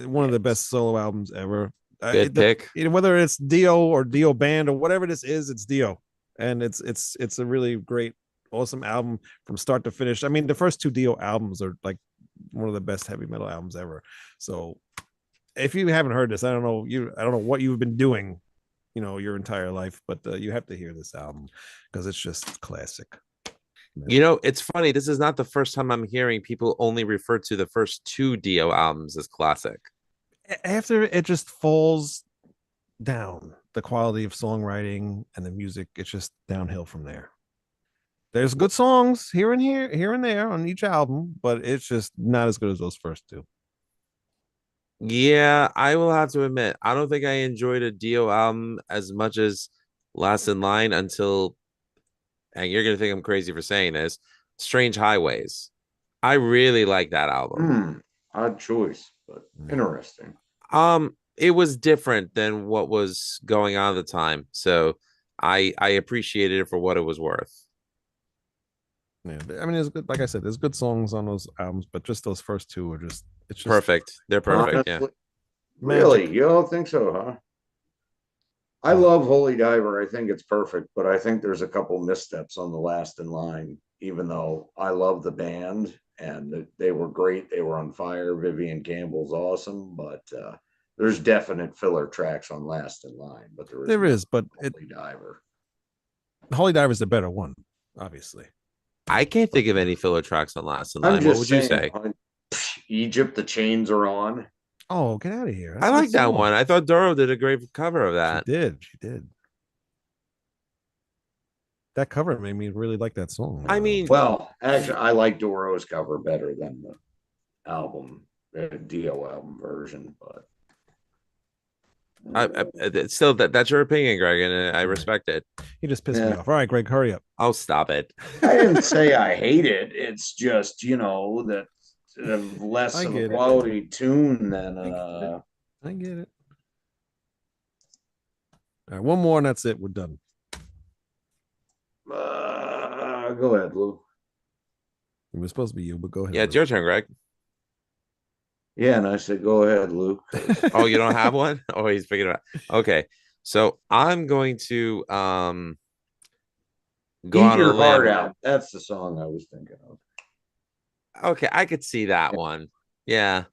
[SPEAKER 2] one of the best solo albums ever.
[SPEAKER 5] Good pick.
[SPEAKER 2] Whether it's Dio or Dio Band or whatever this is, it's Dio, and it's a really great, awesome album from start to finish. I mean, the first two Dio albums are like one of the best heavy metal albums ever. So, if you haven't heard this, I don't know what you've been doing, your entire life, but you have to hear this album because it's just classic.
[SPEAKER 5] It's funny. This is not the first time I'm hearing people only refer to the first two Dio albums as classic.
[SPEAKER 2] After it just falls down, the quality of songwriting and the music, it's just downhill from there. There's good songs here and there on each album, but it's just not as good as those first two.
[SPEAKER 5] Yeah, I will have to admit, I don't think I enjoyed a Dio album as much as Last in Line until, and you're gonna think I'm crazy for saying this, Strange Highways. I really like that album.
[SPEAKER 3] Odd choice, but interesting.
[SPEAKER 5] It was different than what was going on at the time, so I appreciated it for what it was worth.
[SPEAKER 2] Yeah, I mean, it's good. Like I said, there's good songs on those albums, but just those first two are it's just
[SPEAKER 5] perfect. They're perfect.
[SPEAKER 3] Honestly,
[SPEAKER 5] Yeah.
[SPEAKER 3] Really? You don't think so, huh? I love Holy Diver. I think it's perfect, but I think there's a couple missteps on the Last in Line, even though I love the band and they were great. They were on fire. Vivian Campbell's awesome, but there's definite filler tracks on Last in Line, but
[SPEAKER 2] there is, but
[SPEAKER 3] Holy Diver.
[SPEAKER 2] Holy Diver is the better one, obviously.
[SPEAKER 5] I can't think of any filler tracks on Last in Line. What would you say?
[SPEAKER 3] Egypt, the chains are on.
[SPEAKER 2] Oh, get out of here.
[SPEAKER 5] I like that one. I thought Doro did a great cover of that.
[SPEAKER 2] She did. That cover made me really like that song.
[SPEAKER 5] I mean,
[SPEAKER 3] well, actually, I like Doro's cover better than the album, the Dio album version, but
[SPEAKER 5] it's still that's your opinion, Greg, and I respect it.
[SPEAKER 2] He just pissed me off. All right, Greg, hurry up.
[SPEAKER 5] I'll stop it.
[SPEAKER 3] I didn't say I hate it. It's just that less of a quality tune than
[SPEAKER 2] I get it. All right, one more and that's it. We're done.
[SPEAKER 3] Go ahead, Lou.
[SPEAKER 2] It was supposed to be you, but go ahead.
[SPEAKER 5] Yeah, it's your turn, Greg.
[SPEAKER 3] Yeah, and I said, go ahead, Luke.
[SPEAKER 5] Oh, you don't have one? Oh, he's figured it out. Okay, so I'm going to go
[SPEAKER 3] Eat
[SPEAKER 5] on
[SPEAKER 3] Your
[SPEAKER 5] a
[SPEAKER 3] Heart
[SPEAKER 5] limb.
[SPEAKER 3] Out. That's the song I was thinking of.
[SPEAKER 5] Okay, I could see that one. Yeah,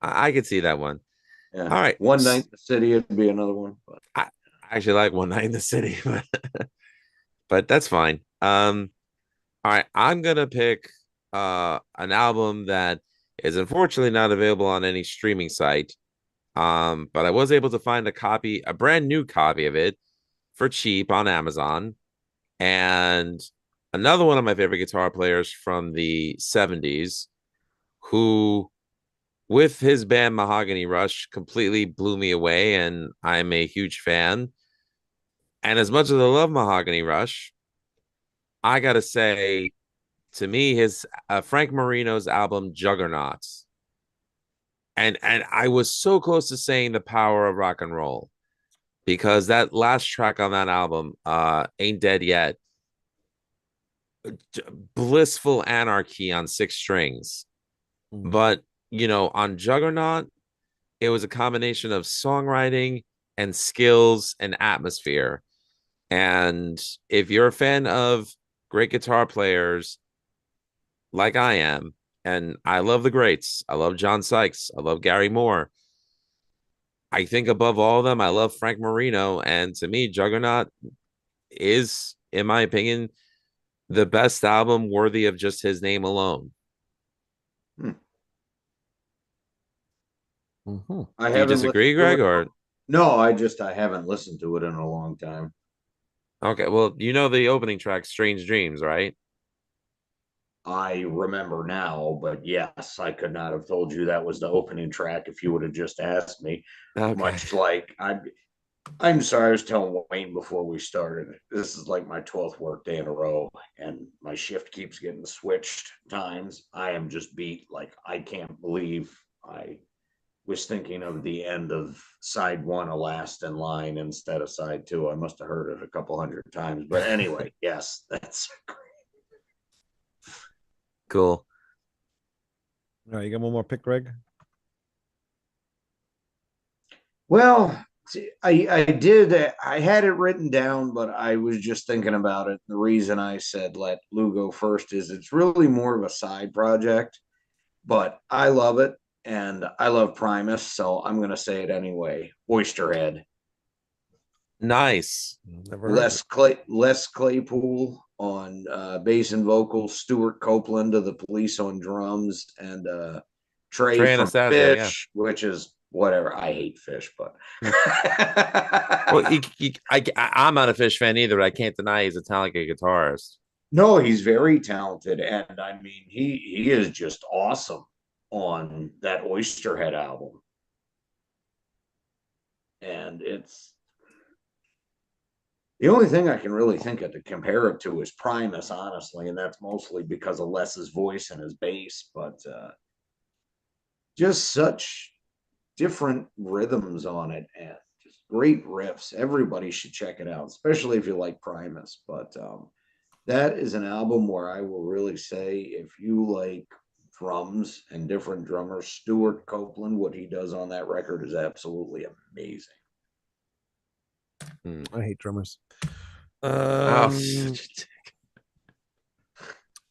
[SPEAKER 5] I could see that one.
[SPEAKER 3] Yeah.
[SPEAKER 5] All right.
[SPEAKER 3] One Night in the City would be another one. But
[SPEAKER 5] I actually like One Night in the City, but that's fine. All right, I'm gonna pick an album that is unfortunately not available on any streaming site. But I was able to find a brand new copy of it for cheap on Amazon. And another one of my favorite guitar players from the 70s, who with his band Mahogany Rush completely blew me away, and I'm a huge fan. And as much as I love Mahogany Rush, I gotta say, to me, his Frank Marino's album Juggernauts, and I was so close to saying The Power of Rock and Roll, because that last track on that album, Ain't Dead Yet, blissful anarchy on 6 strings. But on Juggernaut, it was a combination of songwriting and skills and atmosphere. And if you're a fan of great guitar players like I am, and I love the greats, I love John Sykes, I love Gary Moore. I think above all of them, I love Frank Marino. And to me, Juggernaut is, in my opinion, the best album worthy of just his name alone.
[SPEAKER 2] Mhm.
[SPEAKER 3] I
[SPEAKER 5] Do you
[SPEAKER 3] haven't
[SPEAKER 5] disagree,
[SPEAKER 3] listened to
[SPEAKER 5] Greg?
[SPEAKER 3] it.
[SPEAKER 5] Or
[SPEAKER 3] No, I haven't listened to it in a long time.
[SPEAKER 5] okay, well, you know the opening track, Strange Dreams, right?
[SPEAKER 3] I remember now, but yes, I could not have told you that was the opening track if you would have just asked me.
[SPEAKER 5] Okay.
[SPEAKER 3] Much like I'm sorry, I was telling Wayne before we started. This is like my 12th work day in a row, and my shift keeps getting switched times. I am just beat. Like, I can't believe I was thinking of the end of side one of Last in Line instead of side two. I must have heard it a couple hundred times. But anyway, yes, that's
[SPEAKER 5] Cool.
[SPEAKER 2] All right, you got one more pick, Greg?
[SPEAKER 3] well. I did. I had it written down, but I was just thinking about it. The reason I said let Lou go first is it's really more of a side project, but I love it and I love Primus, so I'm going to say it anyway. Oysterhead.
[SPEAKER 2] Never
[SPEAKER 5] Nice.
[SPEAKER 2] heard of
[SPEAKER 3] Les Claypool on bass and vocals, Stuart Copeland of the Police on drums, and Trey
[SPEAKER 5] Trey
[SPEAKER 3] from
[SPEAKER 5] Anastasio, yeah.
[SPEAKER 3] Fish, which is whatever. I hate Fish, but
[SPEAKER 5] Well, I'm not a Fish fan either, but I can't deny he's a talented guitarist.
[SPEAKER 3] no, he's very talented, and I mean he is just awesome on that Oysterhead album, and it's the only thing I can really think of to compare it to is Primus, honestly, and that's mostly because of Les's voice and his bass, but just such different rhythms on it and just great riffs. Everybody should check it out, especially if you like Primus. But that is an album where I will really say if you like drums and different drummers, Stuart Copeland, what he does on that record is absolutely amazing.
[SPEAKER 2] I hate drummers.
[SPEAKER 5] Oh, such a dick.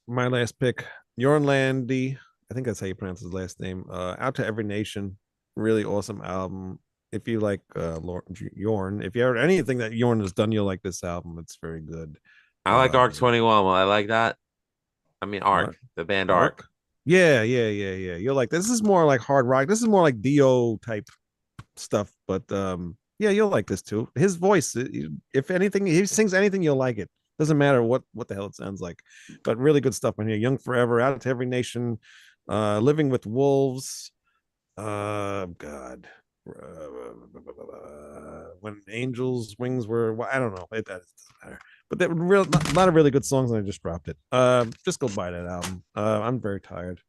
[SPEAKER 2] My last pick, Jorn Landy. I think that's how you pronounce his last name. Out to Every Nation. Really awesome album. If you like Jorn, if you heard anything that Jorn has done, you'll like this album. It's very good.
[SPEAKER 5] I like Arc 21. Well, I like that. I mean, Arc, the band Arc.
[SPEAKER 2] Yeah. You're like, this is more like hard rock. This is more like Dio type stuff. But yeah, you'll like this too. His voice, if anything, he sings anything, you'll like it. Doesn't matter what the hell it sounds like. But really good stuff on here. Young Forever, Out to Every Nation, Living with Wolves. God. When Angels Wings were, well, I don't know. It doesn't matter. But there were a lot of really good songs, and I just dropped it. Just go buy that album. I'm very tired.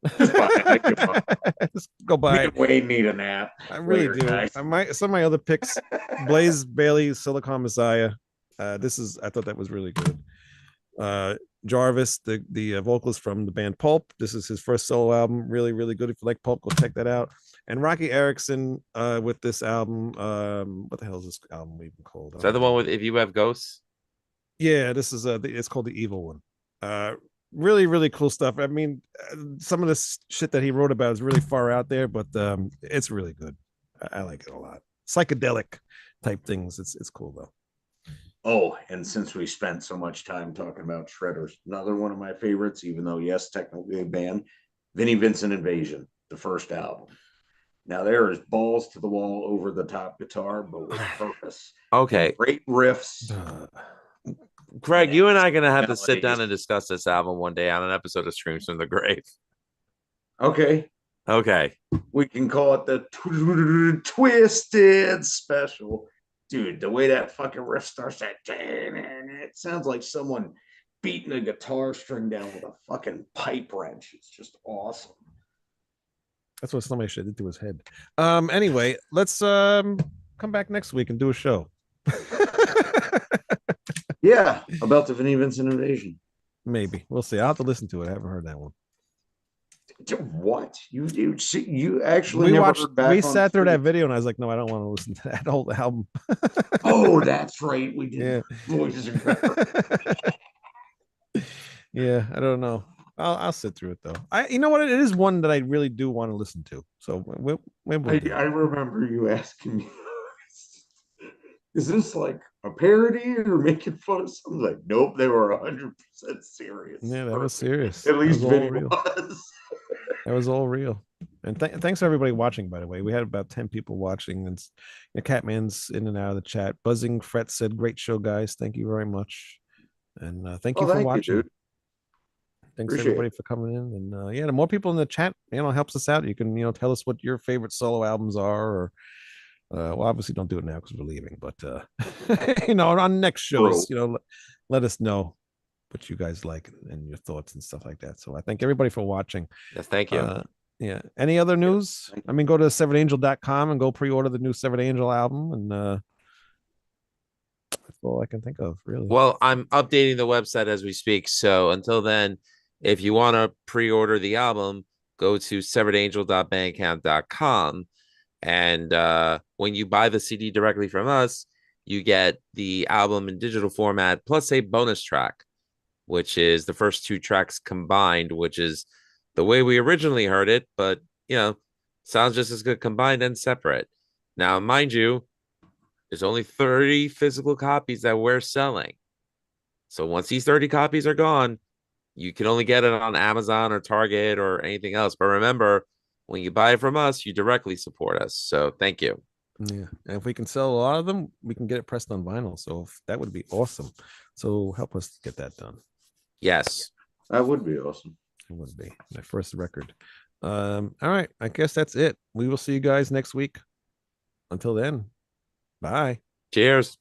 [SPEAKER 2] Just go buy it.
[SPEAKER 3] Wayne need a nap.
[SPEAKER 2] I really
[SPEAKER 3] Later,
[SPEAKER 2] do.
[SPEAKER 3] guys.
[SPEAKER 2] Some of my other picks, Blaze Bailey, Silicon Messiah. I thought that was really good. Jarvis, the vocalist from the band Pulp. This is his first solo album. Really, really good. If you like Pulp, go check that out. And Rocky Erickson with this album. What the hell is this album even called?
[SPEAKER 5] Is that the one with If You Have Ghosts?
[SPEAKER 2] Yeah, this is it's called The Evil One. Really, really cool stuff. I mean, some of this shit that he wrote about is really far out there, but it's really good. I like it a lot. Psychedelic type things. It's cool though.
[SPEAKER 3] Oh, and since we spent so much time talking about Shredders, another one of my favorites, even though, yes, technically a band, Vinnie Vincent Invasion, the first album. Now, there is balls to the wall over the top guitar, but with purpose.
[SPEAKER 5] Okay.
[SPEAKER 3] Great riffs.
[SPEAKER 5] Craig, you and I are going to have to sit down and discuss this album one day on an episode of Screams from the Grave.
[SPEAKER 3] Okay.
[SPEAKER 5] Okay.
[SPEAKER 3] We can call it the Twisted Special. Dude, the way that fucking riff starts, it sounds like someone beating a guitar string down with a fucking pipe wrench. It's just awesome.
[SPEAKER 2] That's what somebody should do to his head. Anyway, let's come back next week and do a show.
[SPEAKER 3] Yeah, about the Vinnie Vincent Invasion.
[SPEAKER 2] Maybe. We'll see. I'll have to listen to it. I haven't heard that one.
[SPEAKER 3] What you actually
[SPEAKER 2] We
[SPEAKER 3] never
[SPEAKER 2] watched.
[SPEAKER 3] heard back
[SPEAKER 2] We
[SPEAKER 3] on
[SPEAKER 2] sat through that
[SPEAKER 3] Streets?
[SPEAKER 2] video, and I was like, no, I don't want to listen to that whole album.
[SPEAKER 3] Oh, that's right. We did
[SPEAKER 2] Yeah.
[SPEAKER 3] Voices of Power.
[SPEAKER 2] Yeah, I don't know. I'll sit through it though. You know what? It is one that I really do want to listen to. So we'll do it.
[SPEAKER 3] I remember you asking me, is this like a parody or making fun of something? Like, nope, they were 100% serious.
[SPEAKER 2] Yeah, that was serious.
[SPEAKER 3] At least
[SPEAKER 2] that was all
[SPEAKER 3] Vinny
[SPEAKER 2] real.
[SPEAKER 3] was.
[SPEAKER 2] That was all real. And thanks for everybody watching. By the way, we had about 10 people watching, and Catman's in and out of the chat. Buzzing Fret said, "Great show, guys. Thank you very much." And thank you for watching.
[SPEAKER 3] dude.
[SPEAKER 2] Thanks
[SPEAKER 3] Appreciate
[SPEAKER 2] everybody for coming in. And yeah, the more people in the chat, helps us out. You can, tell us what your favorite solo albums are, or well, obviously don't do it now because we're leaving, but on next shows, let us know what you guys like and your thoughts and stuff like that. So I thank everybody for watching.
[SPEAKER 5] Yes, thank you.
[SPEAKER 2] Yeah. Any other news? I mean, go to severedangel.com and go pre-order the new Severed Angel album. And that's all I can think of, really.
[SPEAKER 5] Well, I'm updating the website as we speak. So until then, if you want to pre-order the album, go to severedangel.bandcamp.com. And when you buy the CD directly from us, you get the album in digital format plus a bonus track, which is the first 2 tracks combined, which is the way we originally heard it, but sounds just as good combined and separate. Now, mind you, there's only 30 physical copies that we're selling. So once these 30 copies are gone, you can only get it on Amazon or Target or anything else. But remember, when you buy it from us, you directly support us. So thank you.
[SPEAKER 2] Yeah. And if we can sell a lot of them, we can get it pressed on vinyl. So that would be awesome. So help us get that done.
[SPEAKER 5] Yes.
[SPEAKER 3] That would be awesome.
[SPEAKER 2] It would be my first record. All right. I guess that's it. We will see you guys next week. Until then, bye.
[SPEAKER 5] Cheers.